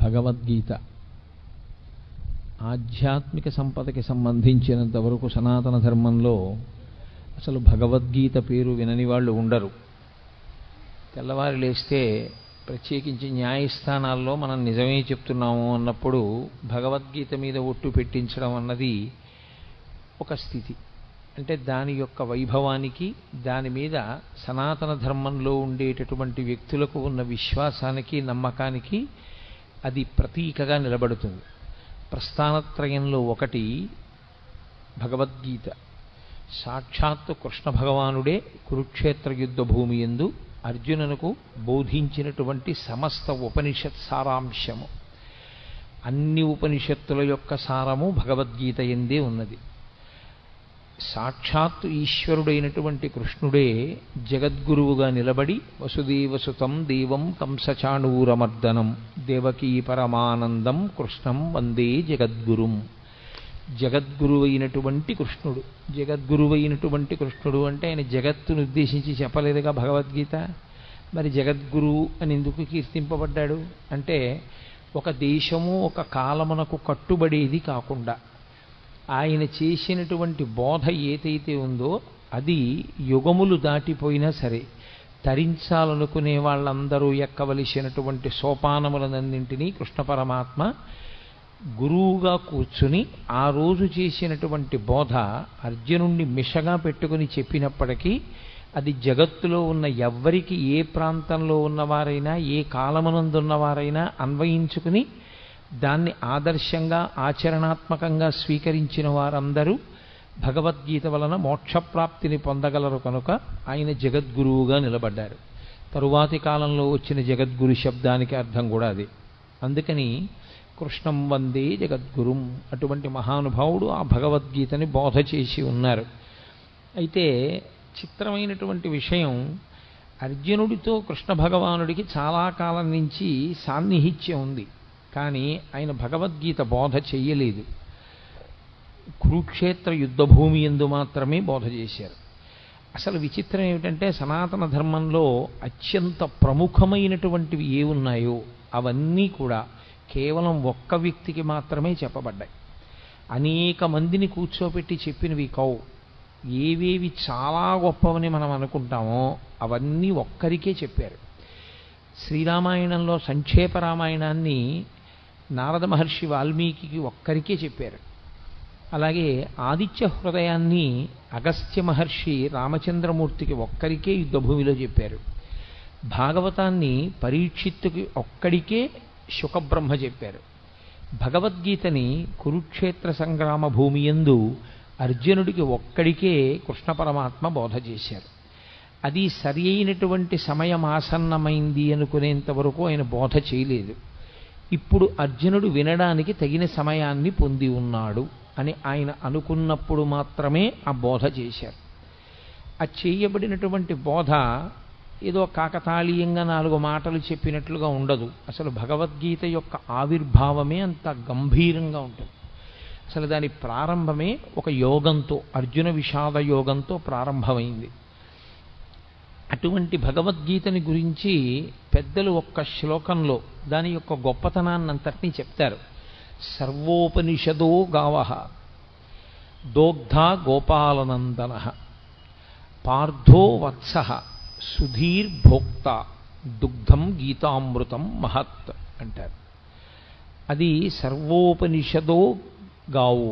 భగవద్గీత ఆధ్యాత్మిక సంపదకి సంబంధించినంత వరకు సనాతన ధర్మంలో అసలు భగవద్గీత పేరు వినని వాళ్ళు ఉండరు. తెల్లవారి లేస్తే ప్రత్యేకించి న్యాయస్థానాల్లో మనం నిజమే చెప్తున్నాము అన్నప్పుడు భగవద్గీత మీద ఒట్టు పెట్టించడం అన్నది ఒక స్థితి. అంటే దాని యొక్క వైభవానికి, దాని మీద సనాతన ధర్మంలో ఉండేటటువంటి వ్యక్తులకు ఉన్న విశ్వాసానికి, నమ్మకానికి అది ప్రతీకగా నిలబడుతుంది. ప్రస్థానత్రయంలో ఒకటి భగవద్గీత. సాక్షాత్తు కృష్ణ భగవానుడే కురుక్షేత్ర యుద్ధ భూమి యందు అర్జునునకు బోధించినటువంటి సమస్త ఉపనిషత్ సారాంశము. అన్ని ఉపనిషత్తుల యొక్క సారము భగవద్గీత యందే ఉన్నది. సాక్షాత్తు ఈశ్వరుడైనటువంటి కృష్ణుడే జగద్గురువుగా నిలబడి వసుదేవసుతం దేవం కంసచాణూరమర్దనం దేవకీ పరమానందం కృష్ణం వందే జగద్గురుం. జగద్గురువైనటువంటి కృష్ణుడు, జగద్గురువైనటువంటి కృష్ణుడు అంటే ఆయన జగత్తును ఉద్దేశించి చెప్పలేదుగా భగవద్గీత. మరి జగద్గురువు అని ఎందుకు కీర్తింపబడ్డాడు అంటే ఒక దేశము ఒక కాలమునకు కట్టుబడేది కాకుండా ఆయన చేసినటువంటి బోధ ఏదైతే ఉందో అది యుగములు దాటిపోయినా సరే తరించాలనుకునే వాళ్ళందరూ ఎక్కవలసినటువంటి సోపానములనన్నింటినీ కృష్ణ పరమాత్మ గురువుగా కూర్చుని ఆ రోజు చేసినటువంటి బోధ అర్జునుణ్ణి మిషగా పెట్టుకుని చెప్పినప్పటికీ అది జగత్తులో ఉన్న ఎవ్వరికి, ఏ ప్రాంతంలో ఉన్నవారైనా, ఏ కాలమునందున్నవారైనా అన్వయించుకుని దాన్ని ఆదర్శంగా ఆచరణాత్మకంగా స్వీకరించిన వారందరూ భగవద్గీత వలన మోక్షప్రాప్తిని పొందగలరు కనుక ఆయన జగద్గురువుగా నిలబడ్డారు. తరువాతి కాలంలో వచ్చిన జగద్గురు శబ్దానికి అర్థం కూడా అదే. అందుకని కృష్ణం వందే జగద్గురుం అటువంటి మహానుభావుడు ఆ భగవద్గీతని బోధ చేసి ఉన్నారు. అయితే చిత్రమైనటువంటి విషయం, అర్జునుడితో కృష్ణ భగవానుడికి చాలా కాలం నుంచి సాన్నిహిత్యం ఉంది, కానీ ఆయన భగవద్గీత బోధ చెయ్యలేదు. కురుక్షేత్ర యుద్ధభూమి యందు మాత్రమే బోధ చేశారు. అసలు విచిత్రం ఏమిటంటే సనాతన ధర్మంలో అత్యంత ప్రముఖమైనటువంటివి ఏ ఉన్నాయో అవన్నీ కూడా కేవలం ఒక్క వ్యక్తికి మాత్రమే చెప్పబడ్డాయి. అనేక మందిని కూర్చోబెట్టి చెప్పినవి కావు. ఏవేవి చాలా గొప్పవని మనం అనుకుంటామో అవన్నీ ఒక్కరికే చెప్పారు. శ్రీరామాయణంలో సంక్షేప రామాయణాన్ని నారద మహర్షి వాల్మీకి ఒక్కరికే చెప్పారు. అలాగే ఆదిత్య హృదయాన్ని అగస్త్య మహర్షి రామచంద్రమూర్తికి ఒక్కరికే యుద్ధభూమిలో చెప్పారు. భాగవతాన్ని పరీక్షిత్తుకి ఒక్కడికే శుకబ్రహ్మ చెప్పారు. భగవద్గీతని కురుక్షేత్ర సంగ్రామ భూమి యందు అర్జునుడికి ఒక్కడికే కృష్ణ పరమాత్మ బోధ చేశారు. అది సరి అయినటువంటి సమయం ఆసన్నమైంది అనుకునేంత వరకు ఆయన బోధ చేయలేదు. ఇప్పుడు అర్జునుడు వినడానికి తగిన సమయాన్ని పొంది ఉన్నాడు అని ఆయన అనుకున్నప్పుడు మాత్రమే ఆ బోధ చేశారు. ఆ చేయబడినటువంటి బోధ ఏదో కాకతాళీయంగా 4 మాటలు చెప్పినట్లుగా ఉండదు. అసలు భగవద్గీత యొక్క ఆవిర్భావమే అంత గంభీరంగా ఉంటుంది. అసలు దాని ప్రారంభమే ఒక యోగంతో, అర్జున విషాద యోగంతో ప్రారంభమైంది. అటువంటి భగవద్గీతని గురించి పెద్దలు ఒక్క శ్లోకంలో దాని యొక్క గొప్పతనాన్నంతటినీ చెప్తారు. సర్వోపనిషదో గావః దోగ్ధా గోపాలనందన పార్థో వత్సః సుధీర్భోక్త దుగ్ధం గీతామృతం మహత్ అంటారు. అది సర్వోపనిషదో గావు.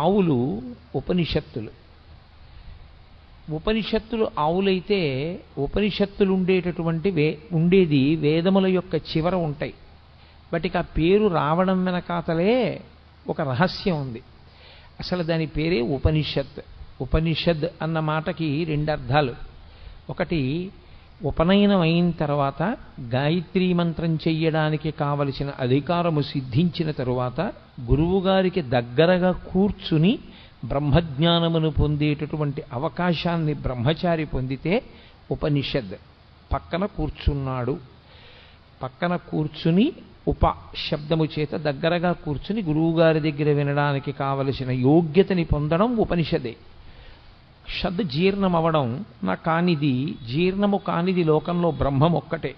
ఆవులు ఉపనిషత్తులు. ఉపనిషత్తులు ఆవులైతే ఉపనిషత్తులు ఉండేది వేదముల యొక్క చివర ఉంటాయి. వాటికి ఆ పేరు రావడం వెనకాతలే ఒక రహస్యం ఉంది. అసలు దాని పేరే ఉపనిషత్. ఉపనిషద్ అన్న మాటకి 2 అర్థాలు. ఒకటి, ఉపనయనం అయిన తర్వాత గాయత్రీ మంత్రం చెయ్యడానికి కావలసిన అధికారము సిద్ధించిన తరువాత గురువుగారికి దగ్గరగా కూర్చుని బ్రహ్మజ్ఞానమును పొందేటటువంటి అవకాశాన్ని బ్రహ్మచారి పొందితే ఉపనిషద్. పక్కన కూర్చున్నాడు, పక్కన కూర్చుని ఉప శబ్దము చేత దగ్గరగా కూర్చుని గురువుగారి దగ్గర వినడానికి కావలసిన యోగ్యతని పొందడం ఉపనిషదే. షద్ జీర్ణమవడం, నా కానిది జీర్ణము కానిది లోకంలో బ్రహ్మం ఒక్కటే.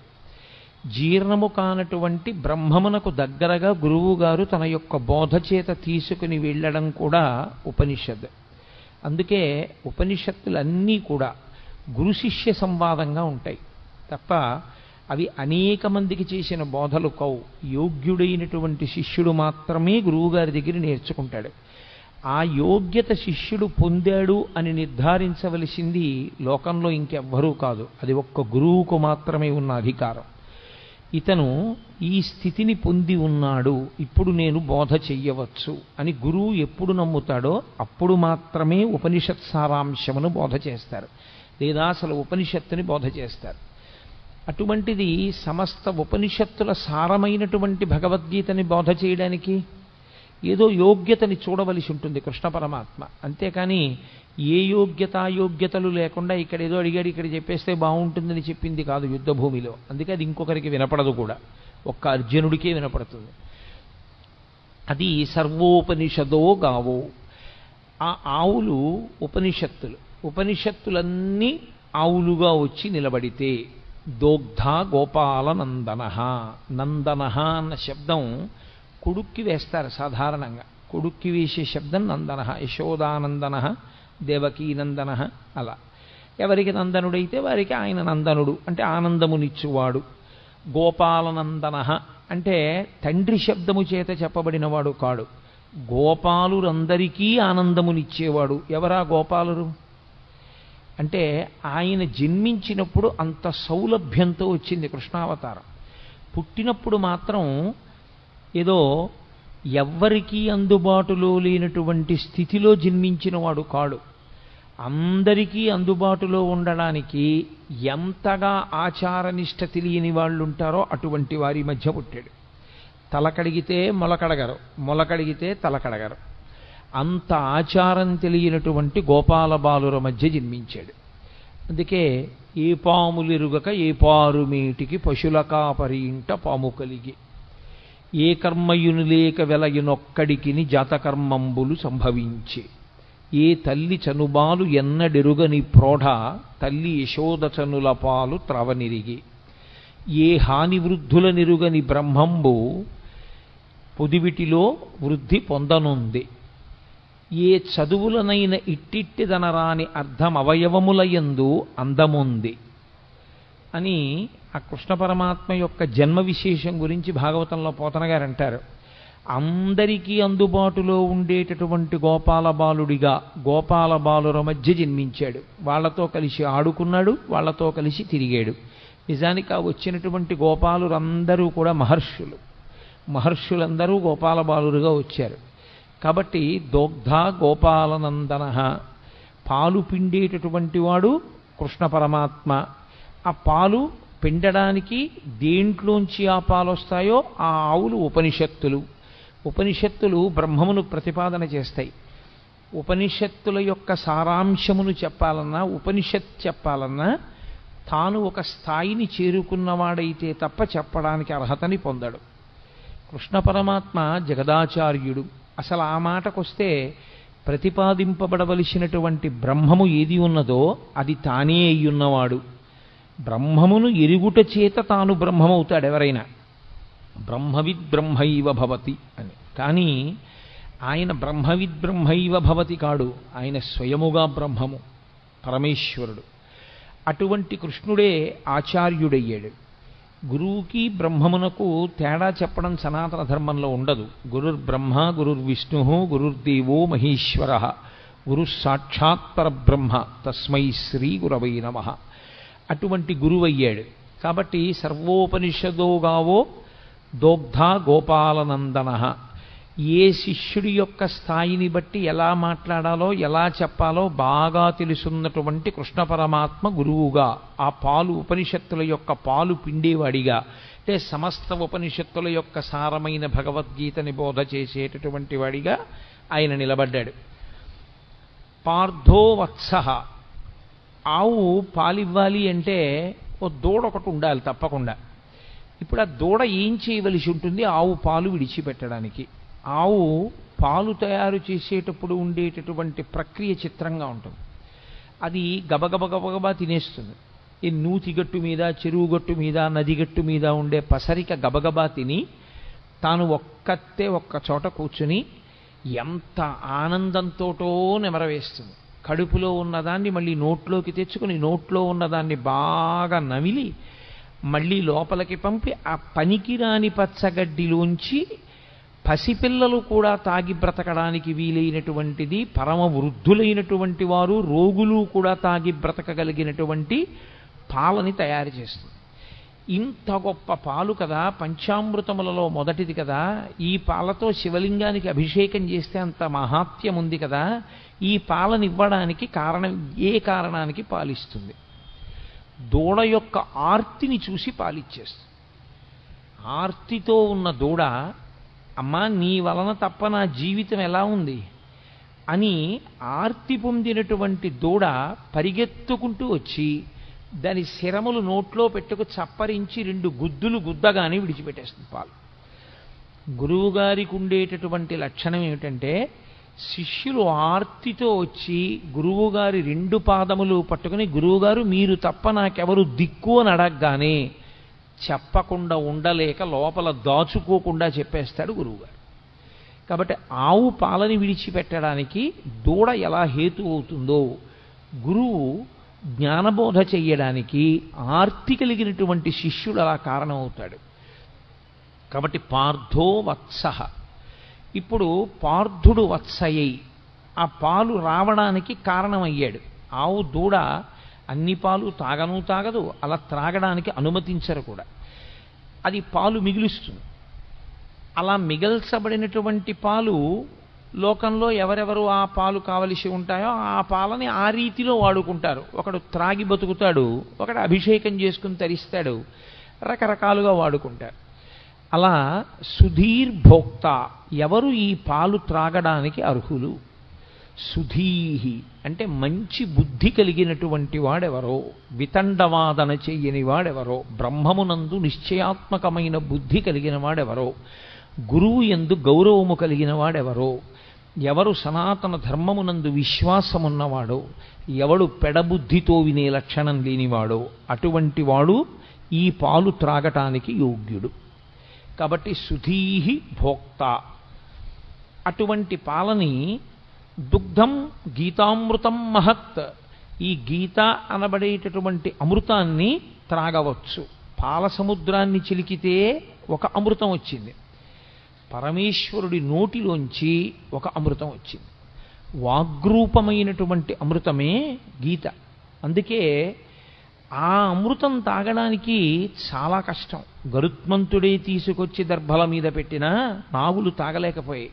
జీర్ణము కానటువంటి బ్రహ్మమునకు దగ్గరగా గురువుగారు తన యొక్క బోధ చేత తీసుకుని వెళ్ళడం కూడా ఉపనిషత్. అందుకే ఉపనిషత్తులన్నీ కూడా గురు శిష్య సంవాదంగా ఉంటాయి తప్ప అవి అనేక మందికి చేసిన బోధలు కవు. యోగ్యుడైనటువంటి శిష్యుడు మాత్రమే గురువుగారి దగ్గర నేర్చుకుంటాడు. ఆ యోగ్యత శిష్యుడు పొందాడు అని నిర్ధారించవలసింది లోకంలో ఇంకెవ్వరూ కాదు, అది ఒక్క గురువుకు మాత్రమే ఉన్న అధికారం. ఇతను ఈ స్థితిని పొంది ఉన్నాడు, ఇప్పుడు నేను బోధ చెయ్యవచ్చు అని గురువు ఎప్పుడు నమ్ముతాడో అప్పుడు మాత్రమే ఉపనిషత్ సారాంశమును బోధ చేస్తారు, లేదా అసలు ఉపనిషత్తుని బోధ చేస్తారు. అటువంటిది సమస్త ఉపనిషత్తుల సారమైనటువంటి భగవద్గీతని బోధ చేయడానికి ఏదో యోగ్యతని చూడవలసి ఉంటుంది కృష్ణ పరమాత్మ. అంతేకాని ఏ యోగ్యతలు లేకుండా ఇక్కడ ఏదో అడిగాడు ఇక్కడ చెప్పేస్తే బాగుంటుందని చెప్పింది కాదు యుద్ధభూమిలో. అందుకే అది ఇంకొకరికి వినపడదు కూడా, ఒక్క అర్జునుడికే వినపడుతుంది. అది సర్వోపనిషదో గావో. ఆ ఆవులు ఉపనిషత్తులన్నీ ఆవులుగా వచ్చి నిలబడితే దోగ్ధ గోపాల నందన. నందన అన్న శబ్దం కొడుక్కి వేస్తారు సాధారణంగా, కొడుక్కి వేసే శబ్దం నందన. యశోదానందన, దేవకీనందన, అలా ఎవరికి నందనుడైతే వారికి ఆయన నందనుడు అంటే ఆనందమునిచ్చువాడు. గోపాలనందన అంటే తండ్రి శబ్దము చేత చెప్పబడినవాడు కాడు, గోపాలురందరికీ ఆనందమునిచ్చేవాడు. ఎవరా గోపాలురు అంటే ఆయన జన్మించినప్పుడు అంత సౌలభ్యంతో వచ్చింది కృష్ణావతారం. పుట్టినప్పుడు మాత్రం ఏదో ఎవ్వరికీ అందుబాటులో లేనటువంటి స్థితిలో జన్మించిన వాడు కాడు. అందరికీ అందుబాటులో ఉండడానికి ఎంతగా ఆచారనిష్ట తెలియని వాళ్ళు ఉంటారో అటువంటి వారి మధ్య పుట్టాడు. తలకడిగితే మొలకడగరు, మొలకడిగితే తలకడగరు, అంత ఆచారం తెలియనటువంటి గోపాల బాలుర మధ్య జన్మించాడు. అందుకే ఏ పాములిరుగక ఏ పారుమేటికి పశుల కాపరి ఇంట పాము కలిగి, ఏ కర్మయును లేక వెలయునొక్కడికిని జాతకర్మంబులు సంభవించే, ఏ తల్లి చనుబాలు ఎన్నడెరుగని ప్రోఢ తల్లి యశోదచనుల పాలు త్రవనిరిగి, ఏ హాని వృద్ధుల నిరుగని బ్రహ్మంబు పొదివిటిలో వృద్ధి పొందనుంది, ఏ చదువులనైన ఇట్టిట్టిదనరాని అర్థం అవయవములయందు అందముంది అని ఆ కృష్ణ పరమాత్మ యొక్క జన్మ విశేషం గురించి భాగవతంలో పోతన గారు అంటారు. అందరికీ అందుబాటులో ఉండేటటువంటి గోపాల బాలుడిగా గోపాల బాలుర మధ్య జన్మించాడు. వాళ్లతో కలిసి ఆడుకున్నాడు, వాళ్లతో కలిసి తిరిగాడు. నిజానికి ఆ వచ్చినటువంటి గోపాలురందరూ కూడా మహర్షులందరూ గోపాల బాలురుగా వచ్చారు. కాబట్టి దోగ్ధ గోపాలనందన, పాలు పిండేటటువంటి వాడు కృష్ణ పరమాత్మ. ఆ పాలు పిండడానికి దేంట్లోంచి ఆ పాలు వస్తాయో ఆ ఆవులు ఉపనిషత్తులు బ్రహ్మమును ప్రతిపాదన చేస్తాయి. ఉపనిషత్తుల యొక్క సారాంశమును చెప్పాలన్నా, ఉపనిషత్ చెప్పాలన్నా తాను ఒక స్థాయిని చేరుకున్నవాడైతే తప్ప చెప్పడానికి అర్హతని పొందడు. కృష్ణ పరమాత్మ జగదాచార్యుడు. అసలు ఆ మాటకొస్తే ప్రతిపాదింపబడవలసినటువంటి బ్రహ్మము ఏది ఉన్నదో అది తానే అయ్యున్నవాడు. బ్రహ్మమును ఎరుగుట చేత తాను బ్రహ్మమవుతాడు ఎవరైనా, బ్రహ్మవిద్ బ్రహ్మైవ భవతి అని. కానీ ఆయన బ్రహ్మవిద్ బ్రహ్మైవ భవతి కాడు, ఆయన స్వయముగా బ్రహ్మము, పరమేశ్వరుడు. అటువంటి కృష్ణుడే ఆచార్యుడయ్యాడు. గురువుకి బ్రహ్మమునకు తేడా చెప్పడం సనాతన ధర్మంలో ఉండదు. గురుర్బ్రహ్మ గురుర్విష్ణు గురుర్దేవో మహేశ్వర గురు సాక్షాత్ పరబ్రహ్మ తస్మై శ్రీ గురవై నమః. అటువంటి గురువయ్యాడు. కాబట్టి సర్వోపనిషదో గావో దోగ్ధ గోపాలనందన. ఏ శిష్యుడి యొక్క స్థాయిని బట్టి ఎలా మాట్లాడాలో ఎలా చెప్పాలో బాగా తెలుసున్నటువంటి కృష్ణ పరమాత్మ గురువుగా, ఆ పాలు ఉపనిషత్తుల యొక్క పాలు పిండేవాడిగా, అంటే సమస్త ఉపనిషత్తుల యొక్క సారమైన భగవద్గీతని బోధ చేసేటటువంటి వాడిగా ఆయన నిలబడ్డాడు. పార్థో వత్స. ఆవు పాలివ్వాలి అంటే ఓ దూడ ఒకటి ఉండాలి తప్పకుండా. ఇప్పుడు ఆ దూడ ఏం చేయవలసి ఉంటుంది ఆవు పాలు విడిచిపెట్టడానికి? ఆవు పాలు తయారు చేసేటప్పుడు ఉండేటటువంటి ప్రక్రియ చిత్రంగా ఉంటుంది. అది గబగబా తినేస్తుంది. ఈ నూతిగట్టు మీద, చెరువు గట్టు మీద, నదిగట్టు మీద ఉండే పసరిక గబగబా తిని తాను ఒక్క చోట కూర్చుని ఎంత ఆనందంతోటో నెమరవేస్తుంది. కడుపులో ఉన్నదాన్ని మళ్ళీ నోట్లోకి తెచ్చుకుని నోట్లో ఉన్నదాన్ని బాగా నమిలి మళ్ళీ లోపలికి పంపి ఆ పనికిరాని పచ్చగడ్డిలోంచి పసిపిల్లలు కూడా తాగి బ్రతకడానికి వీలైనటువంటిది, పరమ వృద్ధులైనటువంటి వారు, రోగులు కూడా తాగి బ్రతకగలిగినటువంటి పాలని తయారు చేస్తుంది. ఇంత గొప్ప పాలు కదా, పంచామృతములలో మొదటిది కదా, ఈ పాలతో శివలింగానికి అభిషేకం చేస్తే అంత మహాత్యం ఉంది కదా, ఈ పాలనివ్వడానికి కారణం, ఏ కారణానికి పాలిస్తుంది? దూడ యొక్క ఆర్తిని చూసి పాలిచ్చేస్తుంది. ఆర్తితో ఉన్న దూడ, అమ్మా నీ వలన తప్ప నా జీవితం ఎలా ఉంది అని ఆర్తి పొందినటువంటి దూడ పరిగెత్తుకుంటూ వచ్చి దాని శిరములు నోట్లో పెట్టుకు చప్పరించి 2 గుద్దులు గుద్దగానే విడిచిపెట్టేస్తుంది పాలు. గురువుగారికి ఉండేటటువంటి లక్షణం ఏమిటంటే, శిష్యులు ఆర్తితో వచ్చి గురువుగారి 2 పాదములు పట్టుకుని, గురువుగారు మీరు తప్ప నాకెవరు దిక్కు అని అడగగానే చెప్పకుండా ఉండలేక లోపల దాచుకోకుండా చెప్పేస్తాడు గురువుగారు. కాబట్టి ఆవు పాలని విడిచిపెట్టడానికి దూడ ఎలా హేతు అవుతుందో, గురువు జ్ఞానబోధ చెయ్యడానికి ఆర్తి కలిగినటువంటి శిష్యుడు అలా కారణమవుతాడు. కాబట్టి పార్థో వత్సః. ఇప్పుడు పార్థుడు వత్సయ్యి ఆ పాలు రావడానికి కారణమయ్యాడు. ఆవు దూడ అన్ని పాలు తాగదు, అలా త్రాగడానికి అనుమతించరు కూడా. అది పాలు మిగులుస్తుంది. అలా మిగల్చబడినటువంటి పాలు లోకంలో ఎవరెవరు ఆ పాలు కావలసి ఉంటాయో ఆ పాలని ఆ రీతిలో వాడుకుంటారు. ఒకడు త్రాగి బతుకుతాడు, ఒకడు అభిషేకం చేసుకుని తరిస్తాడు, రకరకాలుగా వాడుకుంటారు. అలా సుధీర్భోక్త, ఎవరు ఈ పాలు త్రాగడానికి అర్హులు? సుధీహి అంటే మంచి బుద్ధి కలిగినటువంటి వాడెవరో, వితండవాదన చెయ్యని వాడెవరో, బ్రహ్మమునందు నిశ్చయాత్మకమైన బుద్ధి కలిగిన వాడెవరో, గురువు యందు గౌరవము కలిగిన వాడెవరో, ఎవరు సనాతన ధర్మమునందు విశ్వాసమున్నవాడో, ఎవడు పెడబుద్ధితో వినే లక్షణం లేనివాడో అటువంటి వాడు ఈ పాలు త్రాగటానికి యోగ్యుడు. కాబట్టి సుధీహి భోక్త. అటువంటి పాలని దుగ్ధం గీతామృతం మహత్, ఈ గీత అనబడేటటువంటి అమృతాన్ని త్రాగవచ్చు. పాల సముద్రాన్ని చిలికితే ఒక అమృతం వచ్చింది, పరమేశ్వరుడి నోటిలోంచి ఒక అమృతం వచ్చింది. వాగ్రూపమైనటువంటి అమృతమే గీత. అందుకే ఆ అమృతం తాగడానికి చాలా కష్టం. గరుత్మంతుడే తీసుకొచ్చి దర్భల మీద పెట్టినా నాగులు తాగలేకపోయాయి.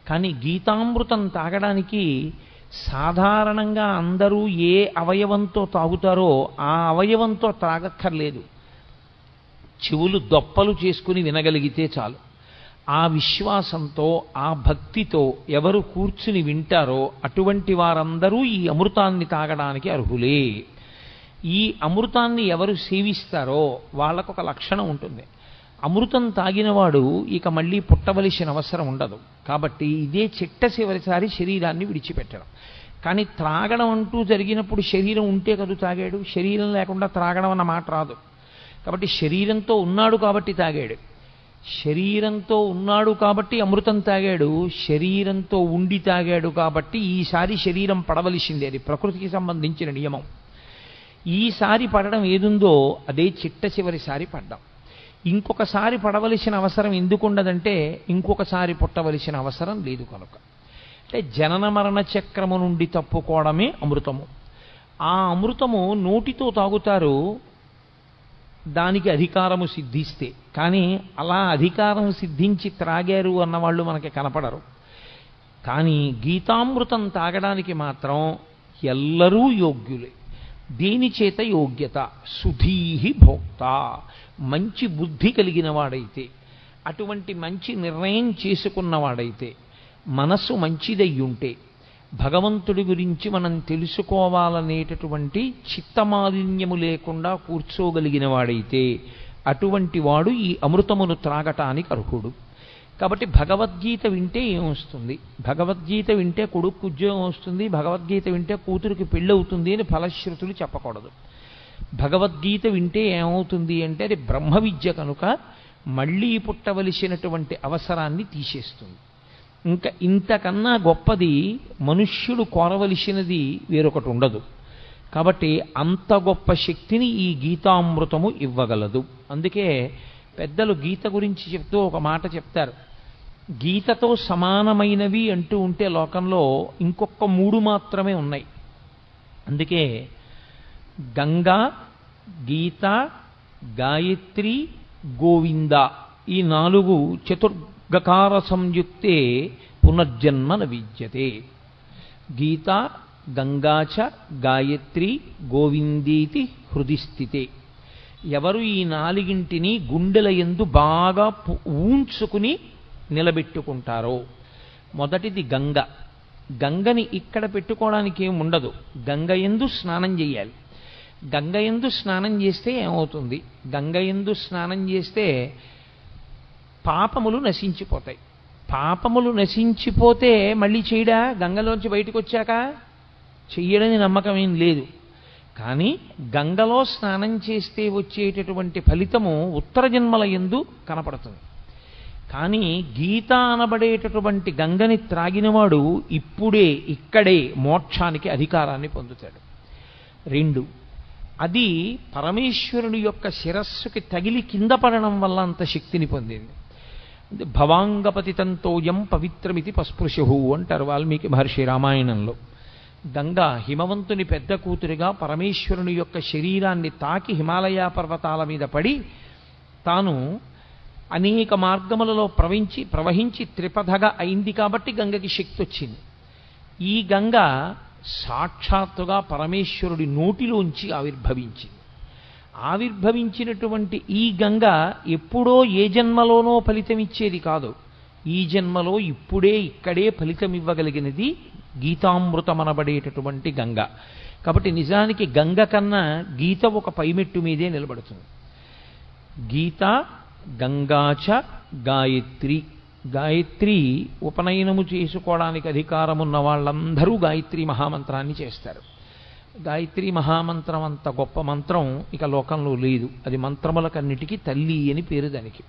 కానీ గీతామృతం తాగడానికి సాధారణంగా అందరూ ఏ అవయవంతో తాగుతారో ఆ అవయవంతో తాగక్కర్లేదు, చెవులు దొప్పలు చేసుకుని వినగలిగితే చాలు. ఆ విశ్వాసంతో, ఆ భక్తితో ఎవరు కూర్చుని వింటారో అటువంటి వారందరూ ఈ అమృతాన్ని తాగడానికి అర్హులే. ఈ అమృతాన్ని ఎవరు సేవిస్తారో వాళ్ళకు ఒక లక్షణం ఉంటుంది. అమృతం తాగినవాడు ఇక మళ్ళీ పుట్టవలసిన అవసరం ఉండదు. కాబట్టి ఇదే చిట్టచివరిసారి శరీరాన్ని విడిచిపెట్టడం. కానీ త్రాగడం అంటూ జరిగినప్పుడు శరీరం ఉంటే కదా తాగాడు, శరీరం లేకుండా త్రాగడం అన్న మాట రాదు. కాబట్టి శరీరంతో ఉన్నాడు కాబట్టి తాగాడు, శరీరంతో ఉన్నాడు కాబట్టి అమృతం తాగాడు, శరీరంతో ఉండి తాగాడు కాబట్టి ఈసారి శరీరం పడవలసిందే. అది ప్రకృతికి సంబంధించిన నియమం. ఈసారి పడడం ఏదుందో అదే చిట్టచివరిసారి పడ్డాం. ఇంకొకసారి పడవలసిన అవసరం ఎందుకుండదంటే ఇంకొకసారి పుట్టవలసిన అవసరం లేదు కనుక. అంటే జనన మరణ చక్రము నుండి తప్పుకోవడమే అమృతము. ఆ అమృతము నోటితో తాగుతారు దానికి అధికారము సిద్ధిస్తే, కానీ అలా అధికారం సిద్ధించి త్రాగారు అన్నవాళ్ళు మనకి కనపడరు. కానీ గీతామృతం తాగడానికి మాత్రం ఎల్లరూ యోగ్యులే. దేని చేత యోగ్యత? సుధీహి భోక్త, మంచి బుద్ధి కలిగిన వాడైతే, అటువంటి మంచి నిర్ణయం చేసుకున్నవాడైతే, మనస్సు మంచిదయ్యుంటే, భగవంతుడి గురించి మనం తెలుసుకోవాలనేటటువంటి చిత్తమాలిన్యము లేకుండా కూర్చోగలిగిన వాడైతే అటువంటి వాడు ఈ అమృతమును త్రాగటానికి అర్హుడు. కాబట్టి భగవద్గీత వింటే ఏమొస్తుంది? భగవద్గీత వింటే కొడుకు ఉద్యోగం వస్తుంది, భగవద్గీత వింటే కూతురికి పెళ్ళవుతుంది అని ఫలశ్రుతులు చెప్పకూడదు. భగవద్గీత వింటే ఏమవుతుంది అంటే అది బ్రహ్మ విద్య కనుక మళ్ళీ పుట్టవలసినటువంటి అవసరాన్ని తీసేస్తుంది. ఇంకా ఇంతకన్నా గొప్పది మనుష్యుడు కోరవలసినది వేరొకటి ఉండదు. కాబట్టి అంత గొప్ప శక్తిని ఈ గీతామృతము ఇవ్వగలదు. అందుకే పెద్దలు గీత గురించి చెప్తూ ఒక మాట చెప్తారు. గీతతో సమానమైనవి అంటూ ఉంటే లోకంలో ఇంకొక 3 మాత్రమే ఉన్నాయి. అందుకే గంగా, గీత, గాయత్రి, గోవింద ఈ 4 చతుర్గకార సంయుక్తే పునర్జన్మ న విద్యతే. గీత, గంగాచ, గాయత్రి, గోవిందీతి హృది స్థితే. ఎవరు ఈ 4ంటిని గుండెల యందు బాగా ఊంచుకుని నిలబెట్టుకుంటారో, మొదటిది గంగ. గంగని ఇక్కడ పెట్టుకోవడానికి ఏం ఉండదు. గంగ యందు స్నానం చేయాలి. గంగ యందు స్నానం చేస్తే ఏమవుతుంది? గంగ యందు స్నానం చేస్తే పాపములు నశించిపోతాయి. పాపములు నశించిపోతే మళ్ళీ చేయడా? గంగలోంచి బయటకు వచ్చాక చెయ్యడని నమ్మకం ఏం లేదు. కానీ గంగలో స్నానం చేస్తే వచ్చేటటువంటి ఫలితము ఉత్తర జన్మల యందు కనపడుతుంది. కానీ గీత అనబడేటటువంటి గంగని త్రాగినవాడు ఇప్పుడే ఇక్కడే మోక్షానికి అధికారాన్ని పొందుతాడు. 2, అది పరమేశ్వరుని యొక్క శిరస్సుకి తగిలి కింద పడడం వల్ల అంత శక్తిని పొందింది. భవాంగపతితంతోయం పవిత్రమితి పస్పృశు అంటారు వాల్మీకి మహర్షి రామాయణంలో. గంగ హిమవంతుని పెద్ద కూతురిగా పరమేశ్వరుని యొక్క శరీరాన్ని తాకి హిమాలయ పర్వతాల మీద పడి తాను అనేక మార్గములలో ప్రవహించి త్రిపథగా అయింది. కాబట్టి గంగకి శక్తి వచ్చింది. ఈ గంగ సాక్షాత్తుగా పరమేశ్వరుడి నోటిలోంచి ఆవిర్భవించింది. ఆవిర్భవించినటువంటి ఈ గంగ ఎప్పుడో ఏ జన్మలోనో ఫలితమిచ్చేది కాదు. ఈ జన్మలో ఇప్పుడే ఇక్కడే ఫలితం ఇవ్వగలిగినది గీతామృతమనబడేటటువంటి గంగ. కాబట్టి నిజానికి గంగ కన్నా గీత ఒక పైమెట్టు మీదే నిలబడుతుంది. గీత, గంగాచ, గాయత్రి. గాయత్రి ఉపనయనము చేసుకోవడానికి అధికారమున్న వాళ్ళందరూ గాయత్రి మహామంత్రాన్ని చేస్తారు. గాయత్రి మహామంత్రం అంత గొప్ప మంత్రం ఇక లోకంలో లేదు. అది మంత్రములకన్నిటికీ తల్లి అని పేరు దానికి.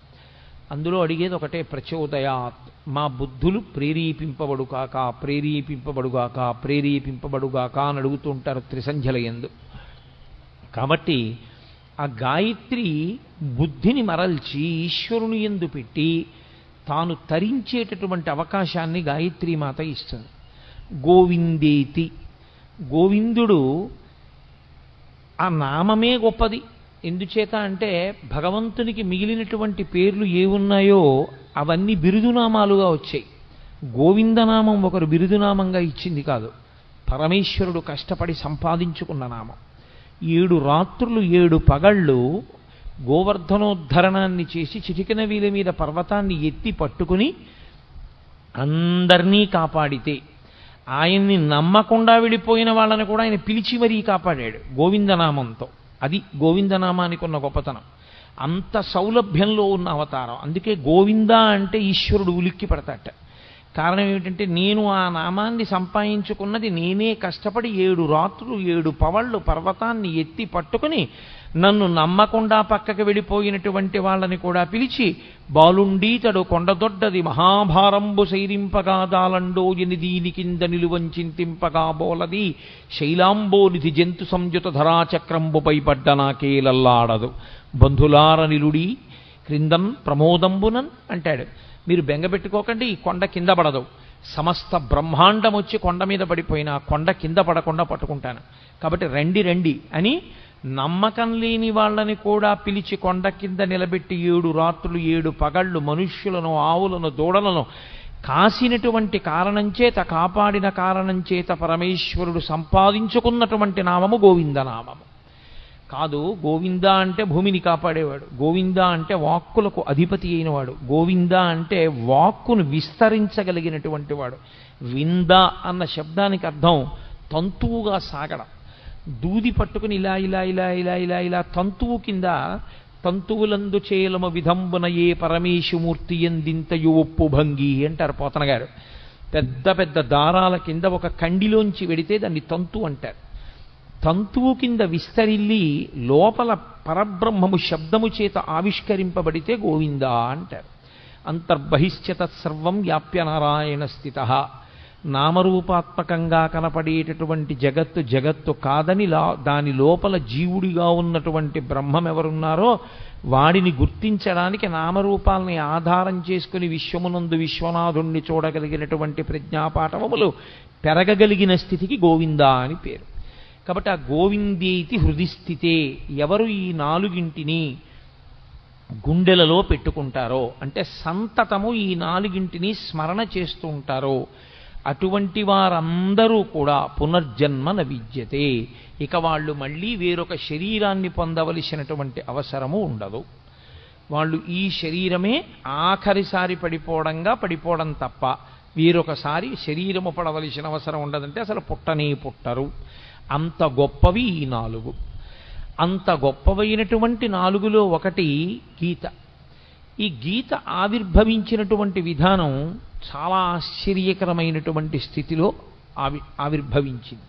అందులో అడిగేది ఒకటే, ప్రచోదయాత్. మా బుద్ధులు ప్రేరేపింపబడుగాక, ప్రేరేపింపబడుగాక, ప్రేరేపింపబడుగాక అని అడుగుతూ ఉంటారు త్రిసంధ్యల యందు. కాబట్టి ఆ గాయత్రి బుద్ధిని మరల్చి ఈశ్వరుని యందు పెట్టి తాను తరించేటటువంటి అవకాశాన్ని గాయత్రీ మాత ఇస్తుంది. గోవిందేతి. గోవిందుడు ఆ నామమే గొప్పది. ఎందుచేత అంటే భగవంతునికి మిగిలినటువంటి పేర్లు ఏమున్నాయో అవన్నీ బిరుదునామాలుగా వచ్చాయి. గోవిందనామం ఒకరు బిరుదునామంగా ఇచ్చింది కాదు, పరమేశ్వరుడు కష్టపడి సంపాదించుకున్న నామం. 7 రాత్రులు 7 పగళ్ళు గోవర్ధనోద్ధరణాన్ని చేసి చిటికెన వీల మీద పర్వతాన్ని ఎత్తి పట్టుకుని అందరినీ కాపాడితే, ఆయన్ని నమ్మకుండా వెళ్ళిపోయిన వాళ్ళని కూడా ఆయన పిలిచి మరీ కాపాడాడు గోవిందనామంతో. అది గోవిందనామానికి ఉన్న గొప్పతనం. అంత సౌలభ్యంలో ఉన్న అవతారం. అందుకే గోవింద అంటే ఈశ్వరుడు ఉలిక్కి పడతాట. కారణం ఏమిటంటే నేను ఆ నామాన్ని సంపాదించుకున్నది నేనే కష్టపడి 7 రాత్రులు 7 పవళ్ళు పర్వతాన్ని ఎత్తి పట్టుకుని నన్ను నమ్మకుండా పక్కకి వెళ్ళిపోయినటువంటి వాళ్ళని కూడా పిలిచి, బాలుండీతడు కొండదొడ్డది మహాభారంబు సైరింపగా దాలండో ఎనిదీని కింద నిలువంచింతింపగా బోలది శైలాంబోనిధి జంతు సంయుత ధరాచక్రంబుపై పడ్డ నాకేలల్లాడదు బంధులార నిలుడి క్రిందన్ ప్రమోదంబునన్ అంటాడు. మీరు బెంగపెట్టుకోకండి, ఈ కొండ కింద పడదు. సమస్త బ్రహ్మాండం వచ్చి కొండ మీద పడిపోయినా కొండ కింద పడకుండా పట్టుకుంటాను. కాబట్టి రండి రండి అని నమ్మకం లేని వాళ్ళని కూడా పిలిచి కొండ కింద నిలబెట్టి 7 రాత్రులు 7 పగళ్ళు మనుష్యులను, ఆవులను, దూడలను కాసినటువంటి కారణం చేత, కాపాడిన కారణం చేత పరమేశ్వరుడు సంపాదించుకున్నటువంటి నామము గోవిందనామము కాదు. గోవింద అంటే భూమిని కాపాడేవాడు. గోవింద అంటే వాక్కులకు అధిపతి అయినవాడు. గోవింద అంటే వాక్కును విస్తరించగలిగినటువంటి వాడు. వింద అన్న శబ్దానికి అర్థం తంతువుగా సాగడం. దూది పట్టుకుని ఇలా ఇలా ఇలా ఇలా ఇలా ఇలా తంతువు కింద తంతువులందు చేలమ విధంబున ఏ పరమేశుమూర్తి ఎందింతయు ఒప్పు భంగి అంటారు పోతన గారు. పెద్ద పెద్ద దారాల కింద ఒక కండిలోంచి వెడితే దాన్ని తంతు అంటారు. తంతువు కింద విస్తరిల్లి లోపల పరబ్రహ్మము శబ్దము చేత ఆవిష్కరింపబడితే గోవిందా అంటారు. అంతర్బహిశ్చ తత్సర్వం వ్యాప్య నారాయణ స్థితః. నామరూపాత్మకంగా కనపడేటటువంటి జగత్తు కాదని దాని లోపల జీవుడిగా ఉన్నటువంటి బ్రహ్మం ఎవరున్నారో వాడిని గుర్తించడానికి నామరూపాలని ఆధారం చేసుకుని విశ్వమునందు విశ్వనాథుణ్ణి చూడగలిగినటువంటి ప్రజ్ఞాపాఠవములు పెరగగలిగిన స్థితికి గోవిందా అని పేరు. కాబట్టి ఆ గోవిందేతి హృదిస్థితే, ఎవరు ఈ నాలుగింటిని గుండెలలో పెట్టుకుంటారో, అంటే సంతతము ఈ నాలుగింటిని స్మరణ చేస్తూ ఉంటారో, అటువంటి వారందరూ కూడా పునర్జన్మ న విద్యతే, ఇక వాళ్ళు మళ్ళీ వేరొక శరీరాన్ని పొందవలసినటువంటి అవసరము ఉండదు. వాళ్ళు ఈ శరీరమే ఆఖరిసారి పడిపోవడం తప్ప వీరొకసారి శరీరము పడవలసిన అవసరం ఉండదంటే అసలు పుట్టనే పుట్టరు. అంత గొప్పవి ఈ నాలుగు. అంత గొప్పవైనటువంటి నాలుగులో ఒకటి గీత. ఈ గీత ఆవిర్భవించినటువంటి విధానం చాలా ఆశ్చర్యకరమైనటువంటి స్థితిలో ఆవిర్భవించింది.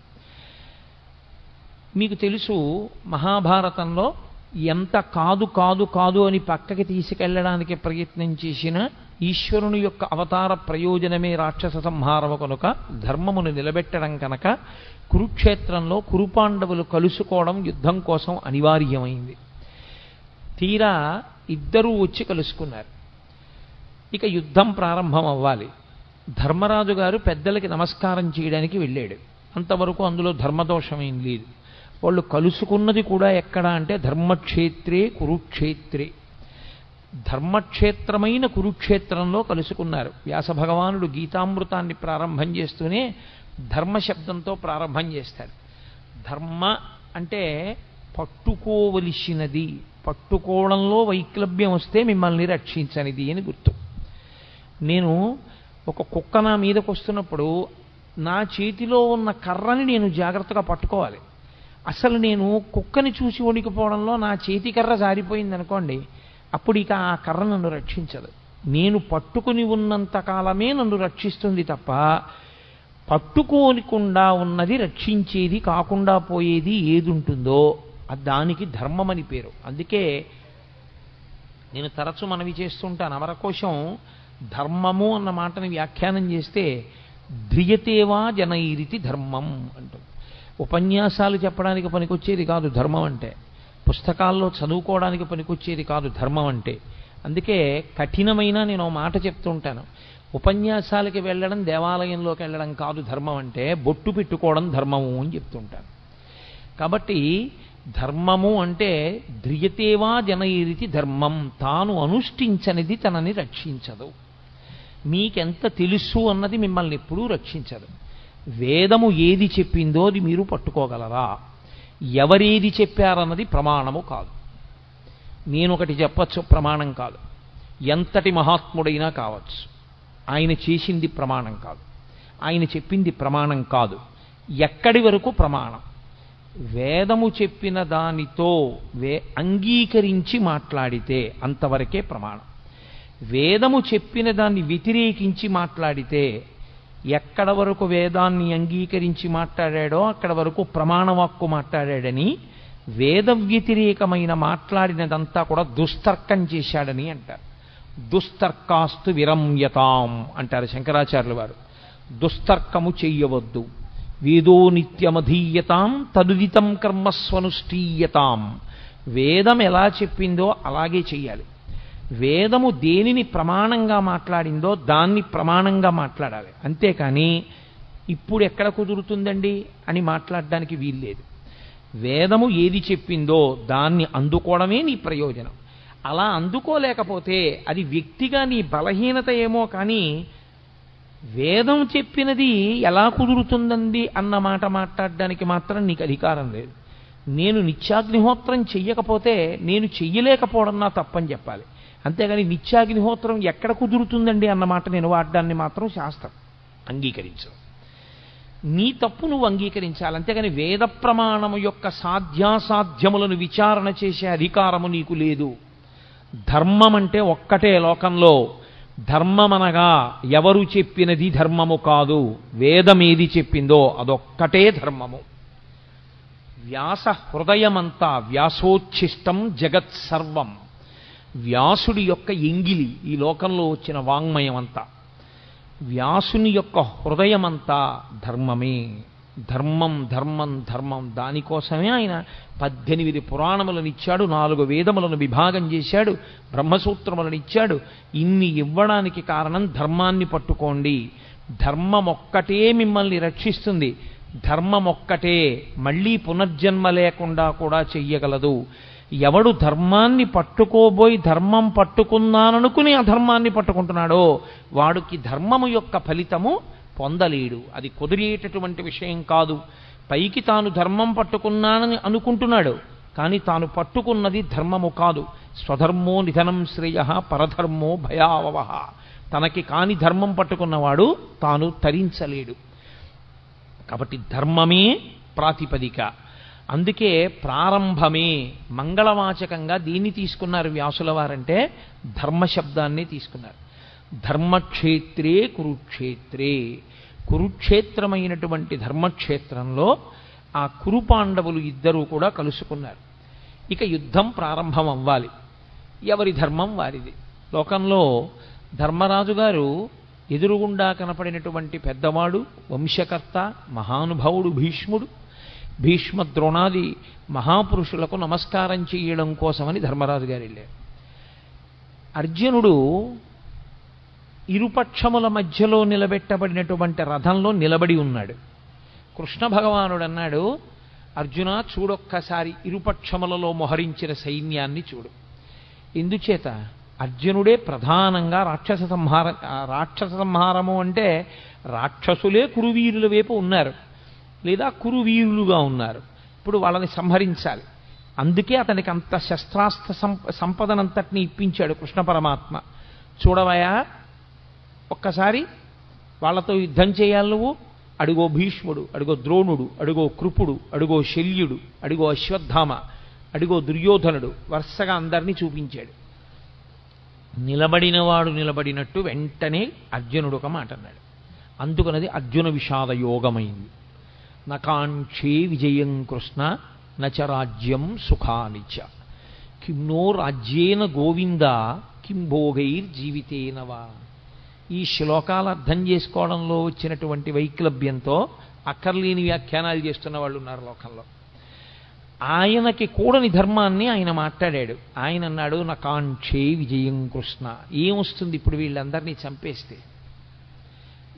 మీకు తెలుసు, మహాభారతంలో ఎంత కాదు అని పక్కకి తీసుకెళ్లడానికి ప్రయత్నం చేసిన ఈశ్వరుని యొక్క అవతార ప్రయోజనమే రాక్షస సంహారము కనుక, ధర్మమును నిలబెట్టడం కనుక కురుక్షేత్రంలో కురుపాండవులు కలుసుకోవడం యుద్ధం కోసం అనివార్యమైంది. తీరా ఇద్దరూ వచ్చి కలుసుకున్నారు. ఇక యుద్ధం ప్రారంభం అవ్వాలి. ధర్మరాజు గారు పెద్దలకి నమస్కారం చేయడానికి వెళ్ళాడు. అంతవరకు అందులో ధర్మదోషమేం లేదు. వాళ్ళు కలుసుకున్నది కూడా ఎక్కడ అంటే ధర్మక్షేత్రే కురుక్షేత్రే, ధర్మక్షేత్రమైన కురుక్షేత్రంలో కలుసుకున్నారు. వ్యాస భగవానుడు గీతామృతాన్ని ప్రారంభం చేస్తూనే ధర్మ శబ్దంతో ప్రారంభం చేస్తాడు. ధర్మ అంటే పట్టుకోవలసినది, పట్టుకోవడంలో వైక్లభ్యం వస్తే మిమ్మల్ని రక్షించనిది అని గుర్తు. నేను ఒక కుక్క నా మీదకు వస్తున్నప్పుడు నా చేతిలో ఉన్న కర్రని నేను జాగ్రత్తగా పట్టుకోవాలి. అసలు నేను కుక్కని చూసి వణికిపోవడంలో నా చేతి కర్ర జారిపోయింది అనుకోండి, అప్పుడు ఇక ఆ కర్ర నన్ను రక్షించదు. నేను పట్టుకుని ఉన్నంత కాలమే నన్ను రక్షిస్తుంది తప్ప పట్టుకోనికుండా ఉన్నది రక్షించేది కాకుండా పోయేది ఏది ఉంటుందో దానికి ధర్మమని పేరు. అందుకే నేను తరచు మనవి చేస్తుంటాను, అమరకోశం ధర్మము అన్న మాటని వ్యాఖ్యానం చేస్తే ధ్రియతేవా జనైరితి ధర్మం అంటుంది. ఉపన్యాసాలు చెప్పడానికి పనికొచ్చేది కాదు ధర్మం అంటే, పుస్తకాల్లో చదువుకోవడానికి పనికొచ్చేది కాదు ధర్మం అంటే. అందుకే కఠినమైన నేను మాట చెప్తూ ఉంటాను, ఉపన్యాసాలకి వెళ్ళడం దేవాలయంలోకి వెళ్ళడం కాదు ధర్మం అంటే, బొట్టు పెట్టుకోవడం ధర్మము అని చెప్తుంటాను. కాబట్టి ధర్మము అంటే ధ్రియతేవా జనైరితి ధర్మం, తాను అనుష్ఠించనిది తనని రక్షించదు. మీకెంత తెలుసు అన్నది మిమ్మల్ని ఎప్పుడూ రక్షించదు. వేదము ఏది చెప్పిందో అది మీరు పట్టుకోగలరా? ఎవరేది చెప్పారన్నది ప్రమాణము కాదు. నేనొకటి చెప్పచ్చు, ప్రమాణం కాదు. ఎంతటి మహాత్ముడైనా కావచ్చు, ఆయన చేసింది ప్రమాణం కాదు, ఆయన చెప్పింది ప్రమాణం కాదు. ఎక్కడి వరకు ప్రమాణం? వేదము చెప్పిన దానితో అంగీకరించి మాట్లాడితే అంతవరకే ప్రమాణం. వేదము చెప్పిన దాన్ని వ్యతిరేకించి మాట్లాడితే ఎక్కడ వరకు వేదాన్ని అంగీకరించి మాట్లాడాడో అక్కడ వరకు ప్రమాణవాక్కు మాట్లాడాడని, వేద వ్యతిరేకమైన మాట్లాడినదంతా కూడా దుస్తర్కం చేశాడని అంటారు. దుస్తర్కాస్తు విరమ్యతాం అంటారు శంకరాచార్యుల వారు. దుస్తర్కము చెయ్యవద్దు. వేదో నిత్యమధీయతాం తదుదితం కర్మస్వనుష్ఠీయతాం. వేదం ఎలా చెప్పిందో అలాగే చెయ్యాలి. వేదము దేనిని ప్రమాణంగా మాట్లాడిందో దాన్ని ప్రమాణంగా మాట్లాడాలి. అంతేకాని ఇప్పుడు ఎక్కడ కుదురుతుందండి అని మాట్లాడడానికి వీల్లేదు. వేదము ఏది చెప్పిందో దాన్ని అందుకోవడమే నీ ప్రయోజనం. అలా అందుకోలేకపోతే అది వ్యక్తిగా నీ బలహీనత ఏమో కానీ వేదం చెప్పినది ఎలా కుదురుతుందండి అన్న మాట మాట్లాడడానికి మాత్రం నీకు అధికారం లేదు. నేను నిత్యాగ్నిహోత్రం చెయ్యకపోతే నేను చెయ్యలేకపోవడం నా తప్పని చెప్పాలి. అంతేగాని నిత్యాగ్నిహోత్రం ఎక్కడ కుదురుతుందండి అన్నమాట నేను వాడడాన్ని మాత్రం శాస్త్రం అంగీకరించదు. నీ తప్పు నువ్వు అంగీకరించాలి. అంతేగాని వేద ప్రమాణము యొక్క సాధ్యాసాధ్యములను విచారణ చేసే అధికారము నీకు లేదు. ధర్మం అంటే ఒక్కటే లోకంలో. ధర్మమనగా ఎవరు చెప్పినది ధర్మము కాదు, వేదమేది చెప్పిందో అదొక్కటే ధర్మము. వ్యాస హృదయమంతా వ్యాసోచ్ఛిష్టం జగత్ సర్వం. వ్యాసుడి యొక్క ఎంగిలి ఈ లోకంలో వచ్చిన వాంగ్మయం అంతా, వ్యాసుని యొక్క హృదయమంతా ధర్మమే. ధర్మం ధర్మం ధర్మం. దానికోసమే ఆయన 18 పురాణములను ఇచ్చాడు, 4 వేదములను విభాగం చేశాడు, బ్రహ్మసూత్రములను ఇచ్చాడు. ఇన్ని ఇవ్వడానికి కారణం ధర్మాన్ని పట్టుకోండి, ధర్మం ఒక్కటే మిమ్మల్ని రక్షిస్తుంది, ధర్మం ఒక్కటే మళ్ళీ పునర్జన్మ లేకుండా కూడా చెయ్యగలదు. ఎవడు ధర్మాన్ని పట్టుకోబోయి ధర్మం పట్టుకున్నాననుకుని అధర్మాన్ని పట్టుకుంటున్నాడో వాడికి ధర్మము యొక్క ఫలితము పొందలేడు. అది కుదిరేటటువంటి విషయం కాదు. పైకి తాను ధర్మం పట్టుకున్నానని అనుకుంటున్నాడు, కానీ తాను పట్టుకున్నది ధర్మము కాదు. స్వధర్మో నిధనం శ్రేయ పరధర్మో భయావహ. తనకి కాని ధర్మం పట్టుకున్నవాడు తాను తరించలేడు. కాబట్టి ధర్మమే ప్రాతిపదిక. అందుకే ప్రారంభమే మంగళవాచకంగా దీన్ని తీసుకున్నారు వ్యాసుల వారంటే ధర్మశబ్దాన్ని తీసుకున్నారు. ధర్మక్షేత్రే కురుక్షేత్రే. కురుక్షేత్రమైనటువంటి ధర్మక్షేత్రంలో ఆ కురుపాండవులు ఇద్దరూ కూడా కలుసుకున్నారు. ఇక యుద్ధం ప్రారంభం అవ్వాలి. ఎవరి ధర్మం వారిది. లోకంలో ధర్మరాజు గారు ఎదురుగుండా కనపడినటువంటి పెద్దవాడు, వంశకర్త, మహానుభావుడు భీష్ముడు. భీష్మ ద్రోణాది మహాపురుషులకు నమస్కారం చేయడం కోసమని ధర్మరాజు గారు వెళ్ళారు. అర్జునుడు ఇరుపక్షముల మధ్యలో నిలబెట్టబడినటువంటి రథంలో నిలబడి ఉన్నాడు. కృష్ణ భగవానుడు అన్నాడు, అర్జున చూడొక్కసారి ఇరుపక్షములలో మొహరించిన సైన్యాన్ని చూడు. ఎందుచేత అర్జునుడే ప్రధానంగా రాక్షస సంహారము అంటే రాక్షసులే కురువీరుల వైపు ఉన్నారు, లేదా కురువీరులుగా ఉన్నారు. ఇప్పుడు వాళ్ళని సంహరించాలి. అందుకే అతనికి అంత శస్త్రాస్త్ర సంపదనంతటిని ఇప్పించాడు కృష్ణ పరమాత్మ. చూడవయా, ఒక్కసారి వాళ్ళతో యుద్ధం చేయాలి నువ్వు. అడుగో భీష్ముడు, అడుగో ద్రోణుడు, అడుగో కృపుడు, అడుగో శల్యుడు, అడుగో అశ్వత్థామ, అడుగో దుర్యోధనుడు, వరుసగా అందరినీ చూపించాడు. నిలబడినవాడు నిలబడినట్టు వెంటనే అర్జునుడు ఒక మాట అన్నాడు. అందుకనది అర్జున విషాద యోగమైంది. నకాంక్షే విజయం కృష్ణ నచ రాజ్యం సుఖానిచ కిం నో రాజ్యేన గోవింద కిం భోగైర్జీవితేనవా. ఈ శ్లోకాలు అర్థం చేసుకోవడంలో వచ్చినటువంటి వైక్లభ్యంతో అక్కర్లేని వ్యాఖ్యానాలు చేస్తున్న వాళ్ళు ఉన్నారు లోకంలో. ఆయనకి కూడని ధర్మాన్ని ఆయన మాట్లాడాడు. ఆయన అన్నాడు, నకాంక్షే విజయం కృష్ణ. ఏమొస్తుంది ఇప్పుడు వీళ్ళందరినీ చంపేస్తే?